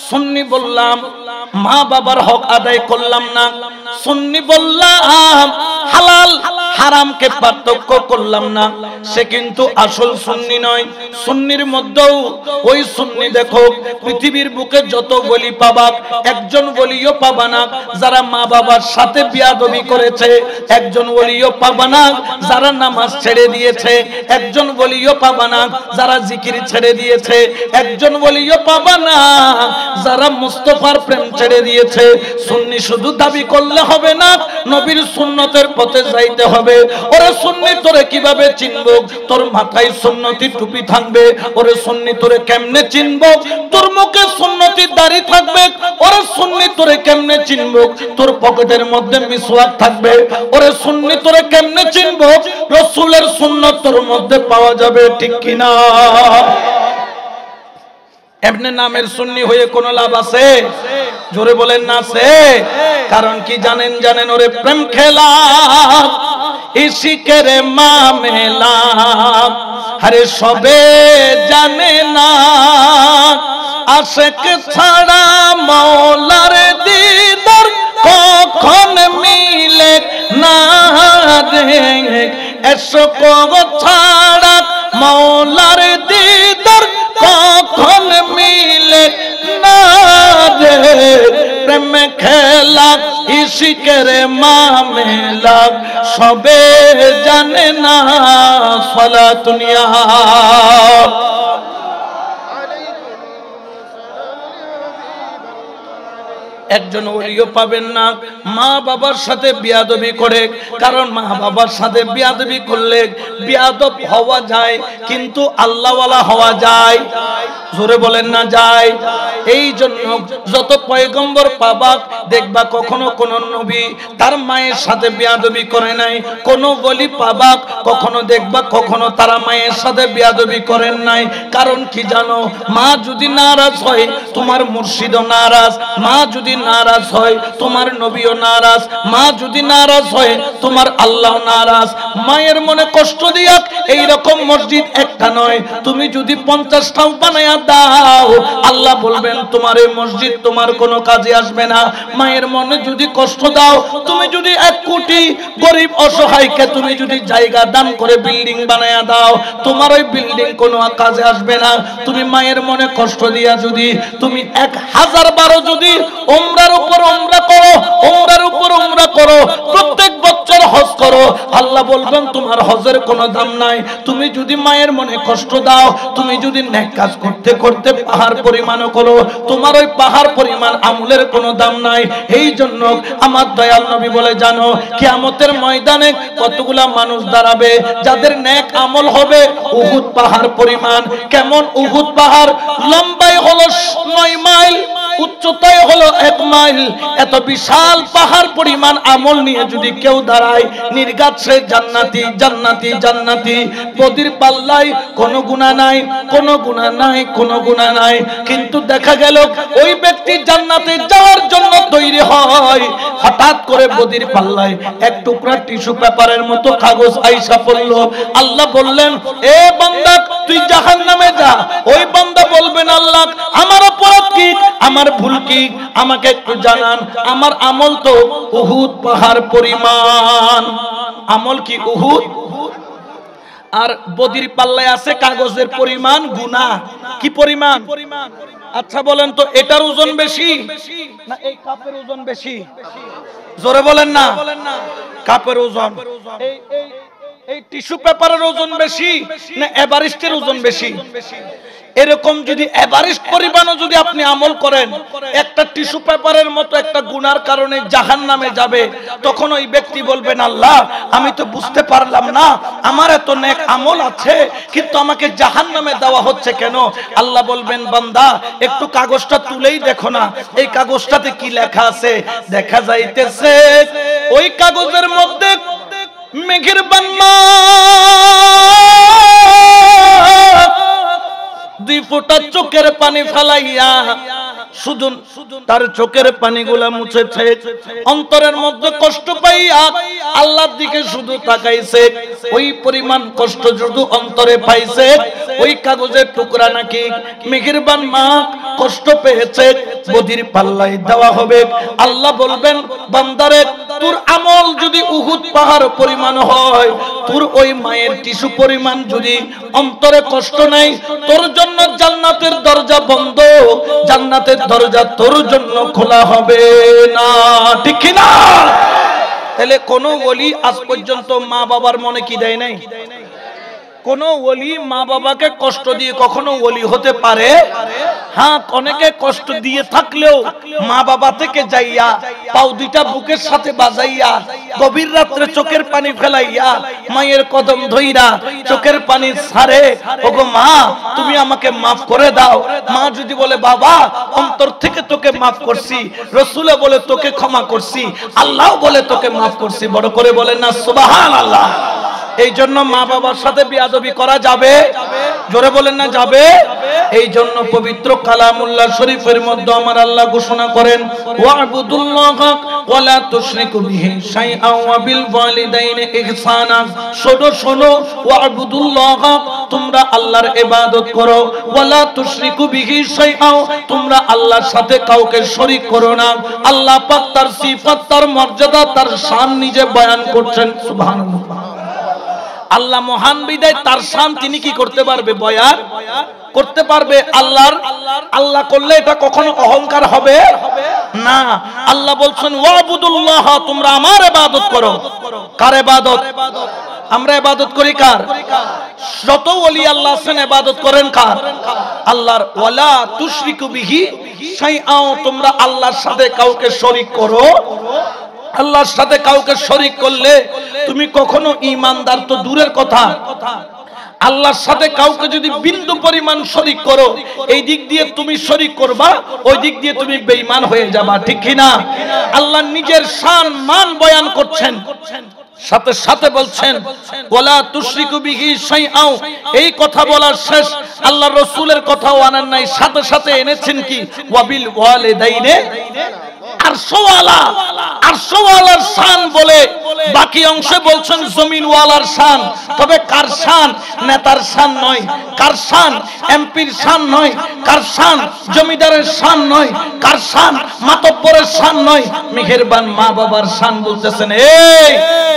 S1: সুন্নি বললাম, মা বাবার হক আদায় করলাম না। সুন্নি বললাম, হালাল হারামকে পার্থক্য করলাম না। সে কিন্তু আসল সুন্নি নয়। সুন্নির মধ্যেও ওই সুন্নি দেখো, পৃথিবীর বুকে যত ওলি পাবা, একজন ওলিও পাবা না যারা মা বাবার সাথে বিয়াদবি করেছে। একজন ওলিও পাবা না যারা নামাজ ছেড়ে দিয়েছে। একজন ওলিও পাবা না যারা জিকির ছেড়ে দিয়েছে। একজন ওলিও পাবা না যারা মুস্তাফার প্রেম ছেড়ে দিয়েছে। সুন্নি শুধু দাবি করলে হবে না, নবীর সুন্নতের পথে যাইতে হবে। ওরে সুন্নি তোরে কিভাবে চিনবো? তোর মাথায় সুন্নতি টুপি থাকবে। ওরে সুন্নি তোরে কেমনে চিনবো? তোর মুখে সুন্নতি দাড়ি থাকবে। ওরে সুন্নি তোরে কেমনে চিনবো? তোর পকেটের মধ্যে মিসওয়াক থাকবে। ওরে সুন্নি তোরে কেমনে চিনবো? রাসূলের সুন্নাত তোর মধ্যে পাওয়া যাবে, ঠিক কি না? এমনি নামের সুন্নি হয়ে কোনো লাভ আছে? জোরে বলেন না আছে? কারণ কি জানেন? জানেন ওরে প্রেম খেলা ইশিকের মামলা আরে সবে জানে না। আশিক ছাড়া মওলার দিদার কখন মিলে না রে। এশক ছাড়া মওলার দিদার কখন মিলে না রে। প্রেম খেলা ইশিকের মামলা সবে জানে না। সালাতুন ইয়া। একজন ওলিও পাবেন না মা বাবার সাথে বিয়াদবি করে। কারণ মা বাবার সাথে বিয়াদবি করলে বিয়াদব হওয়া যায়, কিন্তু আল্লাহওয়ালা হওয়া যায়। জোরে বলেন না যায়? এই জন্য যত পয়গম্বর পাবা দেখবা কখনো কোন নবী তার মায়ের সাথে বিয়াদবি করে নাই। কোন ওলি পাবা কখনো দেখবা কখনো তারা মায়ের সাথে বিয়াদবি করেন নাই। কারণ কি জানো? মা যদি নারাজ হয় তোমার মুর্শিদও নারাজ। মা যদি নারাজ হয় তোমার নবীও নারাজ। মা যদি নারাজ হয় তোমার আল্লাহ নারাজ। মায়ের মনে কষ্ট দিয়া এই রকম মসজিদ একটা নয়, তুমি যদি 50টাও বানায়া দাও আল্লাহ বলবেন তোমার এই মসজিদ তোমার কোনো কাজে আসবে না। মায়ের মনে যদি কষ্ট দাও, তুমি যদি 1 কোটি গরিব অসহায়কে তুমি যদি জায়গা দান করে বিল্ডিং বানায়া দাও, তোমার ওই বিল্ডিং কোনো কাজে আসবে না। তুমি মায়ের মনে কষ্ট দিয়া যদি তুমি 1000 বার যদি উমরার উপর উমরা করো, উমরার উপর উমরা করো, প্রত্যেক বছর হজ করো, আল্লাহ বলবেন তোমার হজের কোনো দাম নাই। তুমি যদি মায়ের মনে কষ্ট দাও, তুমি যদি নেক কাজ করতে করতে পাহাড় পরিমাণও করো, তোমার ওই পাহাড় পরিমাণ আমলের কোনো দাম নাই। এই জন্য আমার দয়াল নবী বলে জানো কিয়ামতের ময়দানে কতগুলা মানুষ দাঁড়াবে যাদের নেক আমল হবে উহুদ পাহাড় পরিমাণ। কেমন উহুদ পাহাড়? লম্বায় হলো 9 মাইল, উচ্চতায় হলো 1 মাইল। এত বিশাল পাহাড় পরিমাণ আমল নিয়ে যদি কেউ দাঁড়ায়, নির্ঘাত সে জান্নাতি জান্নাতি জান্নাতি। বদির পাল্লায় কোনো গুনাহ নাই, কোনো গুনাহ নাই, কোনো গুনাহ নাই। কিন্তু দেখা গেল ওই ব্যক্তি জান্নাতে যাওয়ার জন্য তৈরি হয়, হঠাৎ করে বদির পাল্লায় 1 টুকরা টিস্যু পেপারের মতো কাগজ আইসা পড়ল। আল্লাহ বললেন এ বান্দা তুই জাহান্নামে যা। ওই বান্দা বলবেন আল্লাহ আমার অপরাধ কি, আমার ভুল কি, আমাকে একটু জানান। আমার আমল তো উহুদ পাহাড় পরিমাণ। আমল কি উহুদ? আর বদির পাল্লায় আছে কাগজের পরিমাণ গুনাহ। কি পরিমাণ? আচ্ছা বলেন তো, এটার ওজন বেশি না এই কাপের ওজন বেশি? জোরে বলেন না। কাপের ওজন, এই টিস্যু পেপারের ওজন বেশি না এভারেস্টের ওজন বেশি? এরকম যদি এভারেস্ট পরিমাণও যদি আপনি আমল করেন, একটা টিস্যু পেপারের মতো একটা গুনার কারণে জাহান্নামে যাবে, তখন ওই ব্যক্তি বলবেন, আল্লাহ আমি তো বুঝতে পারলাম না, আমার এত নেক আমল আছে কিন্তু আমাকে জাহান্নামে দেওয়া হচ্ছে কেন? আল্লাহ বলবেন, বান্দা একটু কাগজটা তুলেই দেখো না, এই কাগজটাতে কি লেখা আছে? দেখা যাইতেছে ওই কাগজের মধ্যে মেঘের বান্না দুই ফোঁটা চোখের পানি ফেলাইয়া শুধু তার চোখের পানিগুলা মুছেছে, অন্তরের মধ্যে কষ্ট পাইয়া আল্লাহর দিকে শুধু তাকাইছে, ওই পরিমাণ কষ্ট শুধু অন্তরে পাইছে। ওই কাগজের টুকরা নাকি মেহেরবান মা কষ্ট পেয়েছে, বদির পাল্লায় দেওয়া হবে। আল্লাহ বলবেন, বান্দারে তোর আমল যদি উহুদ পাহাড় পরিমাণ হয়, তোর ওই মায়ের টিস্যু পরিমাণ যদি অন্তরে কষ্ট নাই, তোর জন্য জান্নাতের দরজা বন্ধ, জান্নাতের দরজা তোর জন্য খোলা হবে না। ঠিক কি না? তাহলে কোন ওলি আজ পর্যন্ত মা বাবার মনে কি দেয় নাই? কোন ওলি মা বাবাকে কষ্ট দিয়ে কখনো ওলি হতে পারে? হ্যাঁ, অনেকে কষ্ট দিয়ে থাকলেও মা বাবা থেকে যাইয়া পাও দুইটা বুকের সাথে বাজাইয়া গভীর রাত্রে চোখের পানি ফেলাইয়া মায়ের কদম ধইরা চোখের পানি ছাড়ে, ওগো মা তুমি আমাকে মাফ করে দাও। মা যদি বলে, বাবা অন্তর থেকে তোকে মাফ করছি, রসুলে বলে তোকে ক্ষমা করছি, আল্লাহ বলে তোকে মাফ করছি, বড় করে বলেন না সুবহানাল্লাহ। এই জন্য মা বাবার সাথে বিয়াদবি করা যাবে? জোরে বলেন না যাবে? এই জন্য পবিত্র কালামুল্লাহ শরীফের মধ্যে আমার আল্লাহ ঘোষণা করেন, ওয়া'বুদুল্লাহা ওয়া লা তুশরিকু বিহি শাইআন ওয়া বিল ওয়ালিদাইনি ইহসানা। শোনো শোনো, ওয়া'বুদুল্লাহা তোমরা আল্লাহর ইবাদত করো, ওয়া লা তুশরিকু বিহি শাইআন তোমরা আল্লাহর সাথে কাউকে শরীক করো না। আল্লাহ পাক তার সিফাত, তার মর্যাদা, তার শান নিজে বয়ান করছেন। সুবহানাল্লাহ। আল্লাহ মহান বিদায় তার শান তিনি কি করতে পারবে? বয়ান করতে পারবে। আল্লাহ করলে এটা কখনো অহংকার হবে না। আল্লাহ বলছেন, ওয়া'বুদুল্লাহ তোমরা আমার ইবাদত করো। কার ইবাদত? আমরা ইবাদত করি কার? যত ওলি আল্লাহ আছেন ইবাদত করেন কার? আল্লাহর। ওয়ালা তুশরিকু বিহি শাইআন তোমরা আল্লাহর সাথে কাউকে শরীক করো। আল্লাহর সাথে কাউকে শরীক করলে তুমি কখনো ঈমানদার তো দূরের কথা, আল্লাহর সাথে কাউকে যদি বিন্দু পরিমাণ শরীক করো, এই দিক দিয়ে তুমি শরীক করবা, ওই দিক দিয়ে তুমি বেঈমান হয়ে যাবা। ঠিক কি না? আল্লাহ নিজের শান মান বয়ান করছেন, সাথে সাথে বলছেন ওয়ালা তুশরিকু বিহি শাইআন। এই কথা বলার শেষ, আল্লাহর রাসূলের কথাও আনেন নাই, সাথে সাথে এনেছেন কি ওয়াবিল ওয়ালিদাইনে আরশওয়ালার শান বলে বাকি অংশে বলছেন জমিনওয়ালার শান। তবে কার শান? নেতার শান নয়, কার শান এমপির শান নয়, কার শান জমিদারের শান নয়, কার শান মাতব্বরের শান নয়, মেহেরবান মা বাবার শান বলতেছেন। এই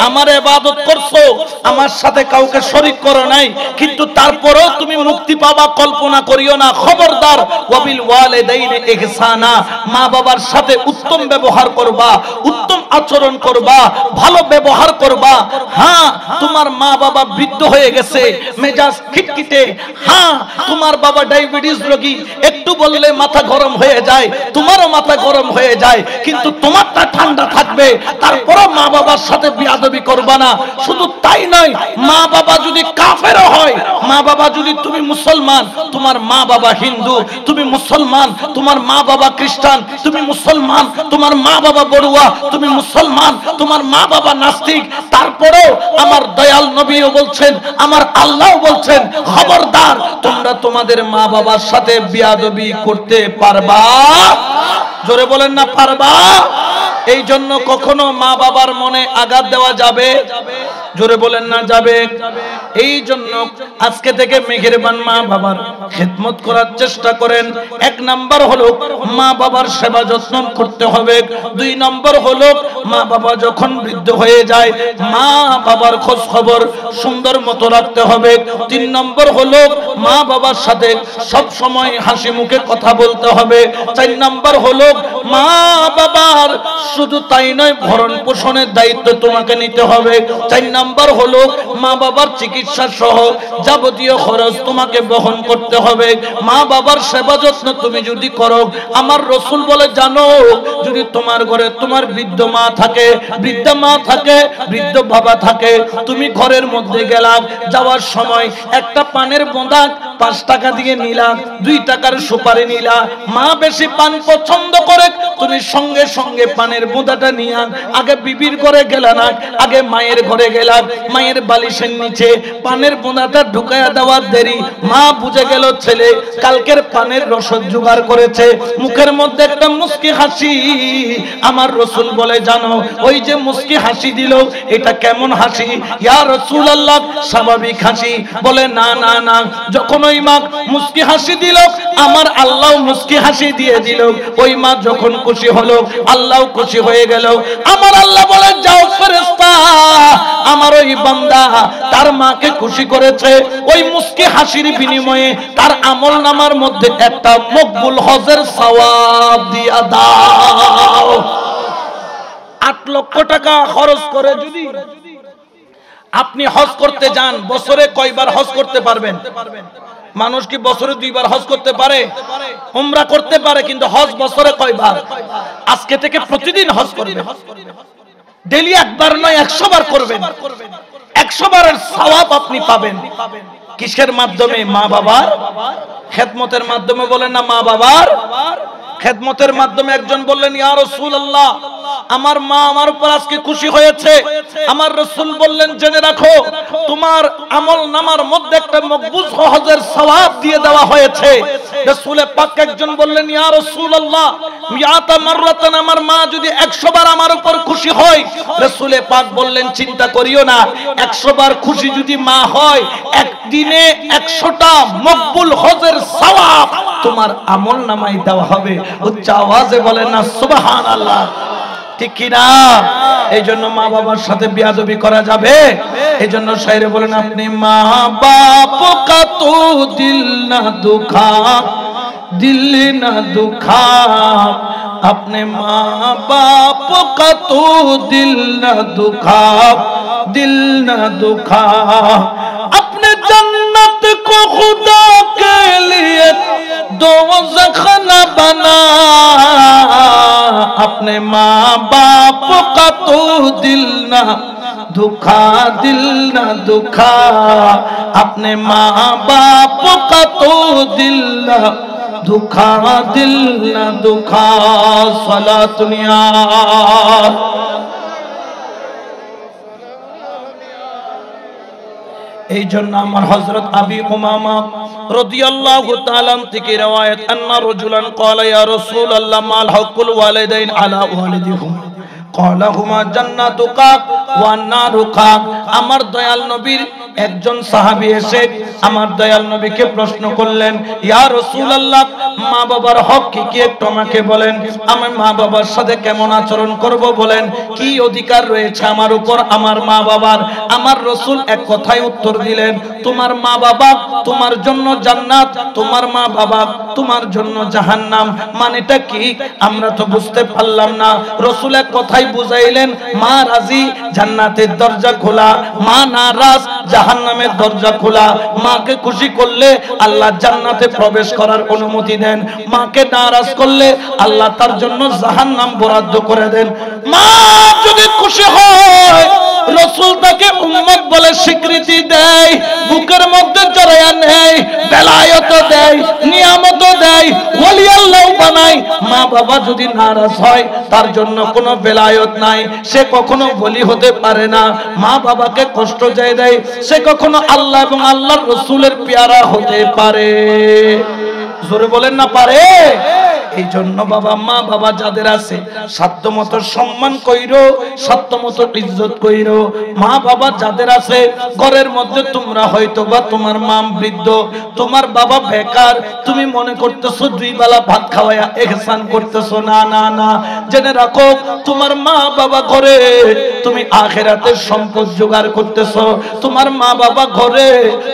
S1: আমার ইবাদত করছো, আমার সাথে কাউকে শরীক করো নাই, কিন্তু তারপরেও তুমি মুক্তি পাবা কল্পনা করিও না। খবরদার, ওয়াবিল ওয়ালিদাইনি ইহসানা মা বাবার সাথে উত্তম ব্যবহার করবা, উত্তম আচরণ করবা, ভালো ব্যবহার করবা। হ্যাঁ, তোমার মা বাবা বৃদ্ধ হয়ে গেছে, মেজাজ খিটখিটে, হ্যাঁ তোমার বাবা ডায়াবেটিস রোগী, একটু বললে মাথা গরম হয়ে যায়, তোমারও মাথা গরম হয়ে যায়, কিন্তু তোমারটা ঠান্ডা থাকবে। তারপরও মা বাবার সাথে বিয়াদবি করবা না। শুধু তাই নয়, মা বাবা যদি কাফেরও হয়, মা বাবা যদি তুমি মুসলমান, তোমার মা বাবা হিন্দু, তুমি মুসলমান, তোমার মা বাবা খ্রিস্টান, তুমি মুসলমান, তোমার মা বাবা বড়ুয়া, তুমি মুসলমান, তোমার মা বাবা নাস্তিক, তারপরেও আমার দয়াল নবীও বলছেন, আমার আল্লাহও বলছেন, খবরদার তোমরা তোমাদের মা বাবার সাথে বিয়াদবি করতে পারবা? জোরে বলেন না পারবা? এই জন্য কখনো মা বাবার মনে আঘাত দেওয়া যাবে? জোরে বলেন না যাবে? এই জন্য আজকে থেকে মেহেরবান মা বাবার খিদমত করার চেষ্টা করেন। 1 নাম্বার হলো মা বাবার সেবা যত্ন করতে হবে। 2 নাম্বার হলো মা বাবা যখন বৃদ্ধ হয়ে যায় মা বাবার খোঁজ খবর সুন্দর মতো রাখতে হবে। 3 নাম্বার হলো মা বাবার সাথে সব সময় হাসি মুখে কথা বলতে হবে। 4 নাম্বার হলো মা বাবার শুধু তাই নয় ভরণ পোষণের দায়িত্ব তোমাকে নিতে হবে। 4 নাম্বার হলো মা বাবার চিকিৎসা সহ যাবতীয় খরচ তোমাকে বহন করতে হবে। মা বাবার সেবা যত্ন তুমি যদি করো, আমার রাসূল বলে জানো, যদি তোমার ঘরে তোমার বৃদ্ধ মা থাকে, বৃদ্ধা মা থাকে, বৃদ্ধ বাবা থাকে, তুমি ঘরের মধ্যে গেলাম, যাওয়ার সময় একটা পানের বোঁদা 5 টাকা দিয়ে নিলা, 2 টাকার সুপারি নিলা, মা বেশি পান পছন্দ করে, তুমি সঙ্গে সঙ্গে পানের বোঁদাটা নিয়ে আগে বিবির ঘরে গেলা না, আগে মায়ের ঘরে গেলা, মায়ের বালিশের নিচে পানের বোঁদাটা ঢুকায়া দেওয়ার দেরি, মা বুঝে গেল ছেলে কালকের পানের রসদ জোগাড় করেছে, মুখের মধ্যে একটা মুস্কি হাসি। আমার রাসূল বলে জানো, ওই যে মুস্কি হাসি দিল এটা কেমন হাসি? ইয়া রাসূলুল্লাহ, স্বাভাবিক হাসি। বলে না না না, যখন ওই মা মুস্কি হাসি দিল আমার আল্লাহ মুস্কি হাসি দিয়ে দিল। ওই মা যখন খুশি হলো আল্লাহ খুশি হয়ে গেল। আমার আল্লাহ বলে যাও ফেরেশতা, আমার ওই বান্দা তার মাকে খুশি করেছে, ওই মুস্কি হাসির বিনিময়ে তার আমল নামার মধ্যে একটা মকবুল হজের সওয়াব দিয়া দাও। 8 লক্ষ টাকা খরচ করে যদি আপনি হজ করতে যান, বছরে কয়বার হজ করতে পারবেন? মানুষ কি বছরে 2 বার হজ করতে পারে? উমরা করতে পারে, কিন্তু হজ বছরে কয়বার? আজকে থেকে প্রতিদিন হজ করবেন, ডেইলি একবার নয় 100 বার করবেন। 100 বারের সওয়াব আপনি পাবেন। কিসের মাধ্যমে? মা বাবার খেদমতের মাধ্যমে। বলেন না মা বাবার খেদমতের মাধ্যমে। একজন বললেন ইয়া রাসূলুল্লাহ, আমার মা আমার উপর আজকে খুশি হয়েছে। আমার রাসূল বললেন জেনে রাখো, তোমার আমল নামার মধ্যে একটা মকবুল হজের সওয়াব দিয়ে দেওয়া হয়েছে। রাসূল পাক একজন বললেন ইয়া রাসূলুল্লাহ, মিয়াতা মাররাতান, আমার মা যদি 100 বার আমার উপর খুশি হয়। রাসূল পাক বললেন চিন্তা করিও না, 100 বার খুশি যদি মা হয়, একদিনে 100টা মকবুল হজের সওয়াব তোমার আমল নামায় দেওয়া হবে। উচ্চ আওয়াজে বলেন না সুবহানাল্লাহ, ঠিক কি না? এই জন্য মা বাবার সাথে বেয়াদবি করা যাবে? এই জন্য শায়রে বলেন আপনি মা বাপ কা তো দিল না দুখা, দিল না দুখা, अपने माँ बाप का तो दिल न दुखा, दिल न दुखा, अपने जन्नत को खुदा के लिए दोज़ख न बना, अपने माँ बाप का तो दिल न दुखा, दिल न दुखा, अपने माँ बाप का तो दिल न दुखा, दिल न दुखा। सलातुनिया এই জন্য আমার হযরত আবি উমামা রাদিয়াল্লাহু তাআলা থেকে riwayat anna rajulan qala ya rasulullah mal haqqul walidain ala walidihim qala huma jannatuka wa naruka। আমার দয়াল নবীর একজন সাহাবী এসে আমার দয়াল নবীকে প্রশ্ন করলেন, ইয়া রাসূলুল্লাহ, মা বাবার হক কি কি একটু আমাকে বলেন, আমি মা বাবার সাথে কেমন আচরণ করব বলেন, কি অধিকার রয়েছে আমার উপর আমার মা বাবার। আমার রাসূল এক কথায় উত্তর দিলেন, তোমার মা বাবা তোমার জন্য জান্নাত, তোমার মা বাবা তোমার জন্য জাহান্নাম। মানেটা কি আমরা তো বুঝতে পারলাম না। রাসূল এক কথাই বুঝাইলেন, মা রাজি জান্নাতের দরজা খোলা, মা নারাজ জাহান্নামের দরজা খোলা। মাকে খুশি করলে আল্লাহ জান্নাতে প্রবেশ করার অনুমতি দেন, মাকে নারাজ করলে আল্লাহ তার জন্য জাহান্নাম বরাদ্দ করে দেন। মা যদি খুশি হয় রাসূল তাকে উম্মত বলে স্বীকৃতি দেয়, বুকের মধ্যে জড়ায়া নেয়, বেলায়েত দেয়, নিয়ামত দেয়, ওলি আল্লাহ বানায়। মা বাবা যদি নারাজ হয় তার জন্য কোনো বেলায়েত নাই, সে কখনো ওলি হতে পারে না। মা বাবাকে কষ্ট যায় দেয়, সে কখনো আল্লাহ এবং আল্লাহর রাসূলের পেয়ারা হতে পারে? জোরে বলেন না পারে? এই জন্য বাবা মা বাবা যাদের আছে সাধ্যমতো সম্মান কইরো, সাধ্যমতো ইজ্জত কইরো। মা বাবা যাদের আছে ঘরের মধ্যে তোমরা হয়তো বা তোমার মা বৃদ্ধ, তোমার বাবা বেকার, তুমি মনে করতেছো দুই বেলা ভাত খাওয়ায়া ইহসান করতেছো। না না না, জেনে রাখো তোমার মা বাবা ঘরে তুমি আখিরাতের সম্পদ জোগাড় করতেছো। তোমার মা বাবা ঘরে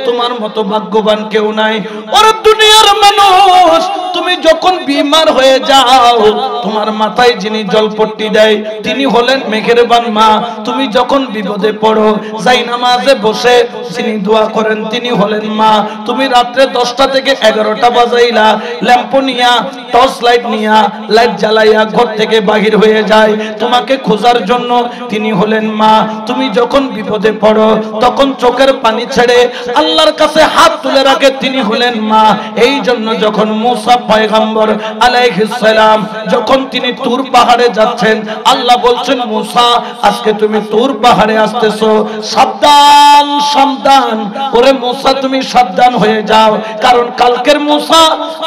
S1: তোমার মতো ভাগ্যবান কেউ নাই। ওরে দুনিয়ার মানুষ, তুমি যখন বিমার হয়ে যাও তোমার মাথায় যিনি জলপট্টি দেয় তিনি হলেন মেহেরবান মা। তুমি যখন বিপদে পড়ো যাই নামাজে বসে যিনি দোয়া করেন তিনি হলেন মা। তুমি রাত্রে 10টা থেকে 11টা বাজাইলা ল্যাম্প নিয়া টর্চ লাইট নিয়া লাইট জ্বালাইয়া ঘর থেকে বাহির হয়ে যায় তোমাকে খোঁজার জন্য, তিনি হলেন মা। তুমি যখন বিপদে পড়ো তখন চোখের পানি ছেড়ে আল্লাহর কাছে হাত তুলে রাখে, তিনি হলেন মা। এই জন্য যখন মুসা পয়গম্বর আলাইহিস সালাম যখন তিনি তুর পাহাড়ে যাচ্ছেন, আল্লাহ বলছেন মুসা আজকে তুমি তুর পাহাড়ে আসতেছো, সাবধান সাবধান। ওরে মুসা তুমি সাবধান হয়ে যাও, কারণ কালকের মুসা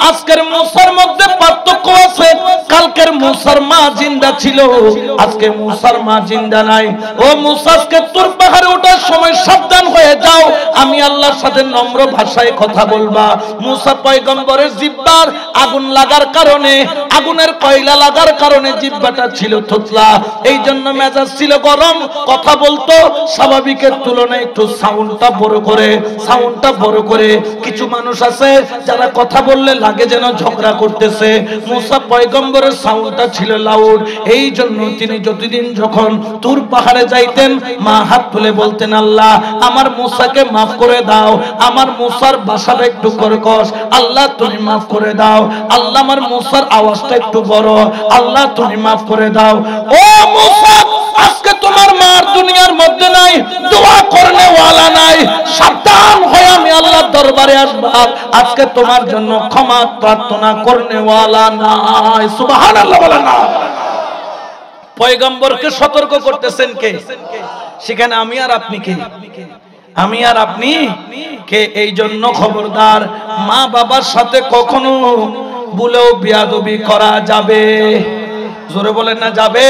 S1: আজকের মুসার মধ্যে পার্থক্য আছে। কালকের মুসার মা জিন্দা ছিল, আজকে মুসার মা জিন্দা নাই। ও মুসা আজকে তুর পাহাড়ে ওঠার সময় সাবধান হয়ে যাও, আমি আল্লাহর সাথে নম্র ভাষায় কথা বলবা। মুসা পয়গম্বরের জিহ্বার আগুন লাগার কারণে, আগুনের কয়লা লাগার কারণে জিহ্বাটা ছিল থুতলা, এই জন্য মেজাজ ছিল গরম, কথা বলতো স্বাভাবিকের তুলনায় একটু সাউন্ডটা বড় করে, সাউন্ডটা বড় করে। কিছু মানুষ আছে যারা কথা বললে লাগে যেন ঝগড়া করতেছে। মুসা পয়গম্বরের সাউন্ডটা ছিল লাউড, এই জন্য তিনি যতদিন যখন তুর পাহাড়ে যাইতেন মা হাত তুলে বলতেন আল্লাহ আমার মুসাকে মাফ করে দাও, আমার মুসার ভাষাটা একটু কর্কশ, আল্লাহ তুমি মাফ করে দাও। আল্লাহ আমার মুসার আওয়াজটা একটু বড়, আল্লাহ তুমি মাফ করে দাও। ও মুসা আজকে তোমার মার দুনিয়ার মধ্যে নাই, দোয়া করনে ওয়ালা নাই, সাবধান হয়ে আমি আল্লাহর দরবারে আসবা, আজকে তোমার জন্য ক্ষমা প্রার্থনা করনে ওয়ালা নাই। সুবহানাল্লাহ বলেন না। পয়গম্বরকে সতর্ক করতেছেন কে? সেখানে আমি আর আপনি কে? আমি আর আপনি কে? এই জন্য খবরদার, মা বাবার সাথে কখনো ভুলেও বিয়াদবি করা যাবে? জোরে বলেন না যাবে?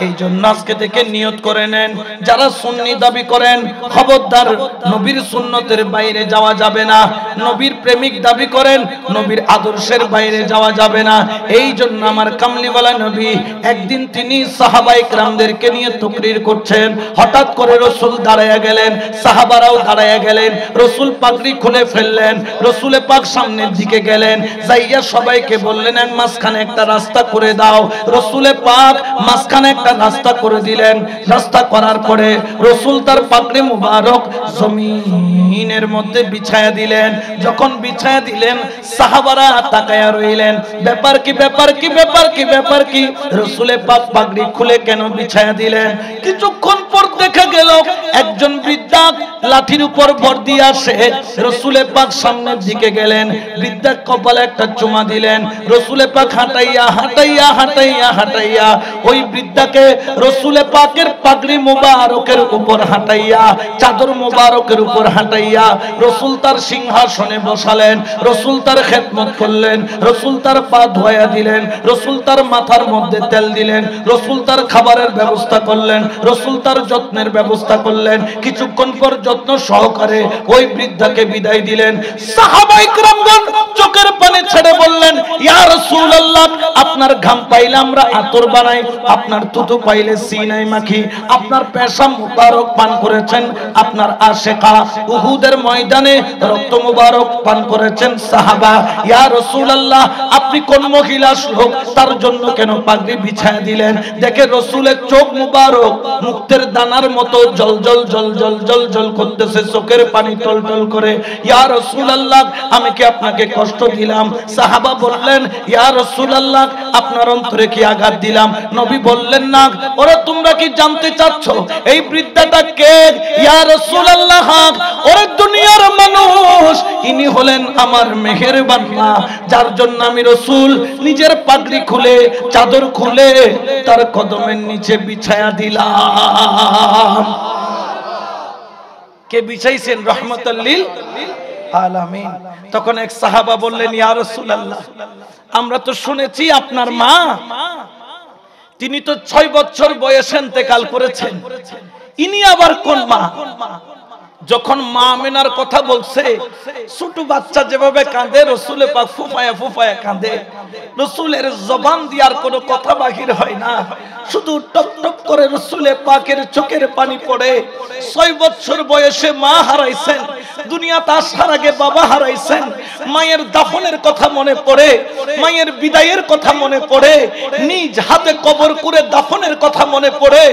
S1: এই জন্য আজকে থেকে নিয়ত করে নেন, যারা সুন্নি দাবি করেন খবরদার নবীর সুন্নতের বাইরে যাওয়া যাবে না। নবীর প্রেমিক দাবি করেন, নবীর আদর্শের বাইরে যাওয়া যাবে না। এই জন্য আমার কামলিওয়ালা নবী একদিন তিনি সাহাবায়ে কেরামদেরকে নিয়ে তাকরীর করছেন, হঠাৎ করে রাসূল দাঁড়ায়া গেলেন, সাহাবারাও দাঁড়ায়া গেলেন। রাসূল পাগড়ি খুলে ফেললেন, রাসূলে পাক সামনের দিকে গেলেন, যাইয়া সবাইকে বললেন এক মাঝখানে একটা রাস্তা করে দাও। রাসূলে পাক মাঝখানে একটা রাস্তা করে দিলেন। রাস্তা করার পরে রাসূল তার পাগড়ি মুবারক জমিনের মধ্যে বিছায়া দিলেন। যখন বিছায়া দিলেন সাহাবারা তাকায়া রইলেন, ব্যাপার কি ব্যাপার কি ব্যাপার কি ব্যাপার কি? রাসূলে পাক পাগড়ি খুলে কেন বিছায়া দিলেন? কিছুক্ষণ পর দেখা গেল একজন বৃদ্ধা লাঠির উপর ভর দিয়ে আসে, রাসূলে পাক সামনের দিকে গেলেন, বৃদ্ধা কপালে একটা চুমা দিলেন। রাসূলে পাক হাঁটাইয়া হাঁটাইয়া হাঁটাইয়া হাঁটাইয়া ওই বৃদ্ধাকে রাসূলে পাকের পাগড়ি মুবারকের উপর হাঁটাইয়া, চাদর মুবারকের উপর হাঁটাইয়া রাসূল তার সিংহাসনে বসালেন। রাসূল তার খেদমত করলেন, রাসূল তার পা ধোয়া দিলেন, রাসূল তার মাথার মধ্যে তেল দিলেন, রাসূল তার খাবারের ব্যবস্থা করলেন, রাসূল তার যত্নের ব্যবস্থা করলেন। কিছুক্ষণ পর যত্ন সহকারে ওই বৃদ্ধাকে বিদায় দিলেন। সাহাবায়ে কেরামগণ চোখের পানি ছেড়ে বললেন, ইয়া রাসূলুল্লাহ আপনার ঘাম পাইলে আমরা আতর বানাই, আপনার থুতু পাইলে সিনায় মাখি, আপনার পেশাব মুবারক পান করেছেন আপনার আশিকা, উহুদের ময়দানে রক্ত মুবারক পান করেছেন সাহাবা। ইয়া রাসূলুল্লাহ আপনি কোন মহিলা লোক, তার জন্য কেন পাগড়ি বিছায়া দিলেন? দেখে রাসূলের চোখ মুবারক মুক্তের দানার মতো জল জল জল জল জল জল করতেছে, চোখের পানি টলটল করে। ইয়া রাসূলুল্লাহ আমি কি আপনাকে কষ্ট দিলাম? সাহাবা বললেন, ইয়া রাসূলুল্লাহ আপনার অন্তরে কি আঘাত দিলাম? নবী বললেন, না। ওরা তোমরা কি জানতে চাচ্ছ এই বৃদ্ধাটা কে? ইয়া রাসূলুল্লাহ ওরা দুনিয়ার মানুষ, ইনি হলেন আমার মেহেরবান মা, যার জন্য আমি রাসূল নিজের পাগড়ি খুলে চাদর খুলে তার কদমের নিচে বিছায়া দিলাম। কে বিছাইছেন? রহমাতুল লিল। আলামিন। তখন এক সাহাবা বললেন, ইয়া রাসূলুল্লাহ, আমরা তো শুনেছি আপনার মা তিনি তো 6 বছর বয়সে ইন্তেকাল করেছেন, ইনি আবার কোন মা? যখন মা আমিনার কথা বলছে, ছোট বাচ্চা যেভাবে কাঁদে, রাসূল পাক ফুফায়া ফুফায়া কাঁদে, রাসূলের জবান দিয়ে আর কোনো কথা বাহির হয় না, শুধু টপ টপ করে রাসূল পাকের চোখের পানি পড়ে। 6 বছর বয়সে মা হারাইছেন, দুনিয়াতে আসার আগে বাবা হারাইছেন, মায়ের দাফনের কথা মনে পড়ে, মায়ের বিদায়ের কথা মনে পড়ে, নিজ হাতে কবর করে দাফনের কথা মনে পড়ে।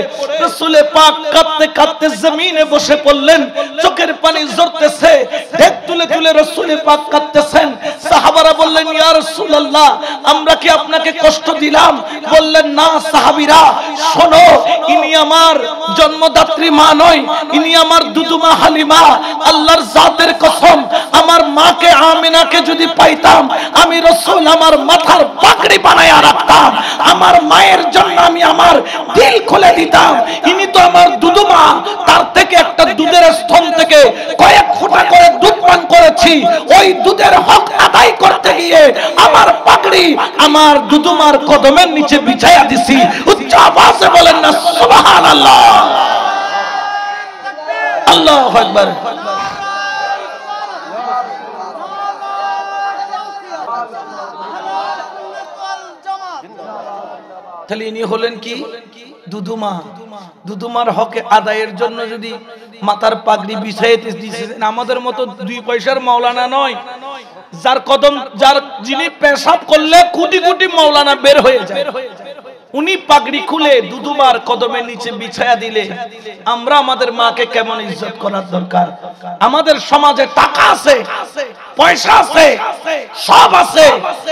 S1: রাসূল পাক কাঁদতে কাঁদতে জমিনে বসে পড়লেন, চোখের পানি ঝরতেছে, ঢেক তুলে তুলে রাসূল পাক কাঁদতেছেন। সাহাবারা বললেন, ইয়া রাসূলুল্লাহ, আমরা কি আপনাকে কষ্ট দিলাম? বললেন, না সাহাবীরা, শোনো, ইনি আমার জন্মদাত্রী মা নয়, ইনি আমার দুদুমা হালিমা। আল্লাহর জাতের কসম, আমার মাকে আমিনাকে যদি পাইতাম, আমি রাসূল আমার মাথার পাগড়ি বানায়া রাখতাম, আমার মায়ের জন্য আমি আমার দিল খুলে দিতাম। ইনি তো আমার দুদুমা, তার থেকে একটা দুধের স্তন থেকে কয়েক ফোঁটা করে দুধ পান করেছি, ওই দুধের হক আদায় করতে গিয়ে আমার পাগড়ি আমার দুদুমার কদমের নিচে বিছায়া দিছি। উচ্চ আওয়াজে বলেন না সুবহানাল্লাহ, আল্লাহু আকবার। তাহলে ইনি হলেন কি? দুদুমা। দুদুমার হক আদায়ের জন্য যদি মাথার পাগড়ি বিছাইতে দিয়েছেন, আমাদের মতো 2 পয়সার মাওলানা নয়, যার কদম, যার যিনি পেশাব করলে কোটি কোটি মাওলানা বের হয়ে যায়, উনি পাগড়ি খুলে দুদুমার কদমের নিচে বিছায়া দিলে আমরা আমাদের মাকে কেমন ইজ্জত করার দরকার? আমাদের সমাজে টাকা আছে, পয়সা আছে, সব আছে,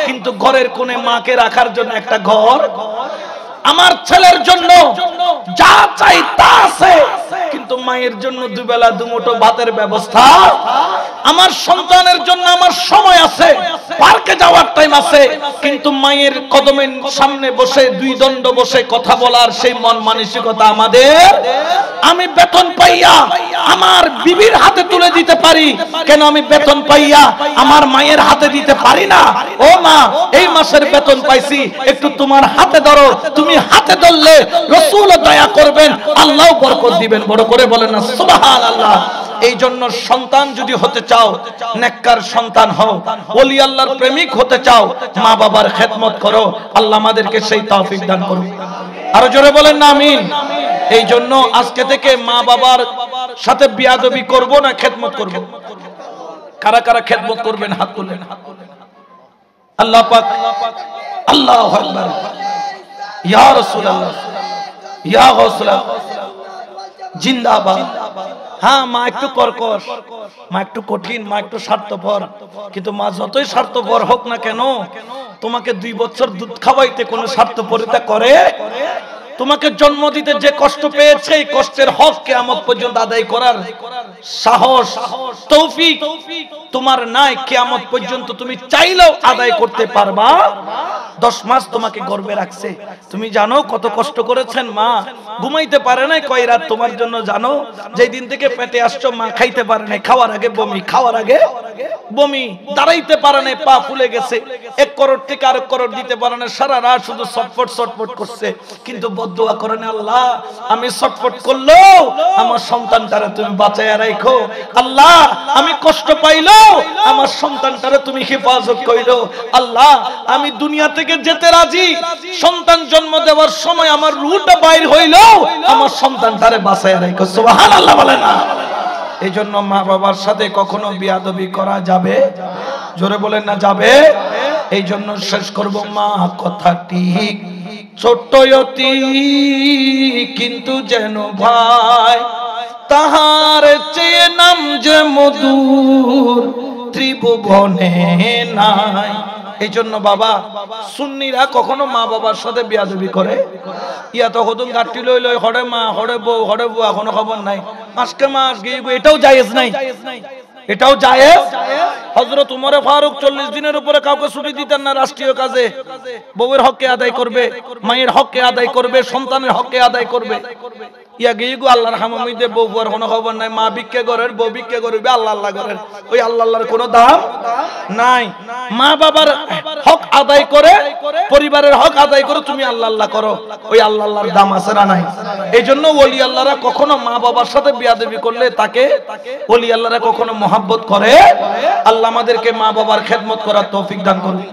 S1: কিন্তু ঘরের কোণে মাকে রাখার জন্য একটা ঘর, আমার ছেলের জন্য যা চাই তা আছে, কিন্তু মায়ের জন্য দুবেলা দুমুঠো ভাতের ব্যবস্থা, আমার সন্তানের জন্য আমার সময় আছে, পার্কে যাওয়ার টাইম আছে, কিন্তু মায়ের কদমের সামনে বসে 2 দণ্ড বসে কথা বলার সেই মন মানসিকতা আমাদের। আমি বেতন পাইয়া আমার বিবির হাতে তুলে দিতে পারি, কেন আমি বেতন পাইয়া আমার মায়ের হাতে দিতে পারি না? ও মা, এই মাসের বেতন পাইছি, একটু তোমার হাতে ধরো, তুমি হাতে ধরলে রাসূল দয়া করবেন, আল্লাহ বরকত দিবেন। বড় করে বলেন না সুবহানাল্লাহ। এই জন্য সন্তান যদি হতে চাও, নেককার সন্তান হও, ওলি আল্লাহর প্রেমিক হতে চাও, মা বাবার খেদমত করো, আল্লাহ আমাদেরকে সেই তৌফিক দান করুন। আরো জোরে বলেন না আমিন। এই জন্য আজকে থেকে মা বাবার সাথে বিয়াদবি করব না, খেদমত করব। কারা কারা খেদমত করবেন হাত তুলেন। আল্লাহ পাক, আল্লাহু আকবার, ইয়া রাসূলুল্লাহ, ইয়া গাউসুল্লাহ, জিন্দাবাদ। হ্যাঁ, মা একটু কর্কশ, মা একটু কঠিন, মা একটু স্বার্থপর, কিন্তু মা যতই স্বার্থপর হোক না কেন, তোমাকে 2 বছর দুধ খাওয়াইতে কোনো স্বার্থপরিতা করে? তোমাকে জন্ম দিতে যে কষ্ট পেয়েছে, এই কষ্টের হক কিয়ামত পর্যন্ত আদায় করার সাহস, তৌফিক তোমার নাই। কিয়ামত পর্যন্ত তুমি চাইলেও আদায় করতে পারবা? 10 মাস তোমাকে গর্ভে রাখছে, তুমি জানো কত কষ্ট করেছেন মা? ঘুমাইতে পারে নাই কয় রাত তোমার জন্য, জানো? যেই দিন থেকে পেটে আসছো মা খাইতে পারে নাই, খাওয়ার আগে বমি, খাওয়ার আগে বমি, দাঁড়াইতে পারে নাই, পা ফুলে গেছে, 1 করোড় থেকে আরেক করোড় দিতে পারে না, সারা রাত শুধু ছটফট ছটফট করছে, কিন্তু বদদুয়া করেন, আল্লাহ আমি ছটফট করলো আমার সন্তানটারে তুমি বাঁচায়া রাখো, আল্লাহ আমি কষ্ট পাইলো আমার সন্তানটারে তুমি হেফাজত কইরো, আল্লাহ আমি দুনিয়া থেকে যেতে রাজি, সন্তান জন্ম দেওয়ার সময় আমার রূহটা বাইর হইলো আমার সন্তানটারে বাঁচায়া রাখো। সুবহানাল্লাহ বলে না। এই জন্য মা বাবার সাথে কখনো বিয়াদবি করা যাবে? জোরে বলেন না যাবে। এই জন্য শেষ করব, মা কথা ঠিক, ছোট্ট অতি কিন্তু যেন ভাই, তাহার চেয়ে নাম যে মধুর ত্রিভুবনে নাই। এই জন্য বাবা, সুন্নিরা কখনো মা বাবার সাথে বিয়াদবি করে? ইয়া তো হদুম গাঠি লই লই হড়ে মা হড়ে বউ হড়ে বুয়া, কোনো খবর নাই, মাসকে মাস গিয়ে এটাও জায়েজ নাই, এটাও জায়েজ। হযরত উমর ফারুক 40 দিনের উপরে কাউকে ছুটি দিতেন না রাষ্ট্রীয় কাজে। বউয়ের হককে আদায় করবে, মায়ের হককে আদায় করবে, সন্তানের হককে আদায় করবে। ইয়া গিয়েগু আল্লাহর হামামিতে বউ পর কোনো খবর নাই, মা ভিক্ষে করেন, বউ ভিক্ষে করবে, আল্লাহ আল্লাহ করেন, ওই আল্লাহ আল্লাহর কোনো দাম নাই। মা বাবার হক আদায় করে, পরিবারের হক আদায় করে তুমি আল্লাহ আল্লাহ করো, ওই আল্লাহ আল্লাহর দাম আছে না নাই? এই জন্য ওলি আল্লাহরা কখনো মা বাবার সাথে বিয়াদবি করলে তাকে ওলি আল্লাহরা কখনো মহব্বত করে। আল্লাহ আমাদেরকে মা বাবার খেদমত করার তৌফিক দান করুন।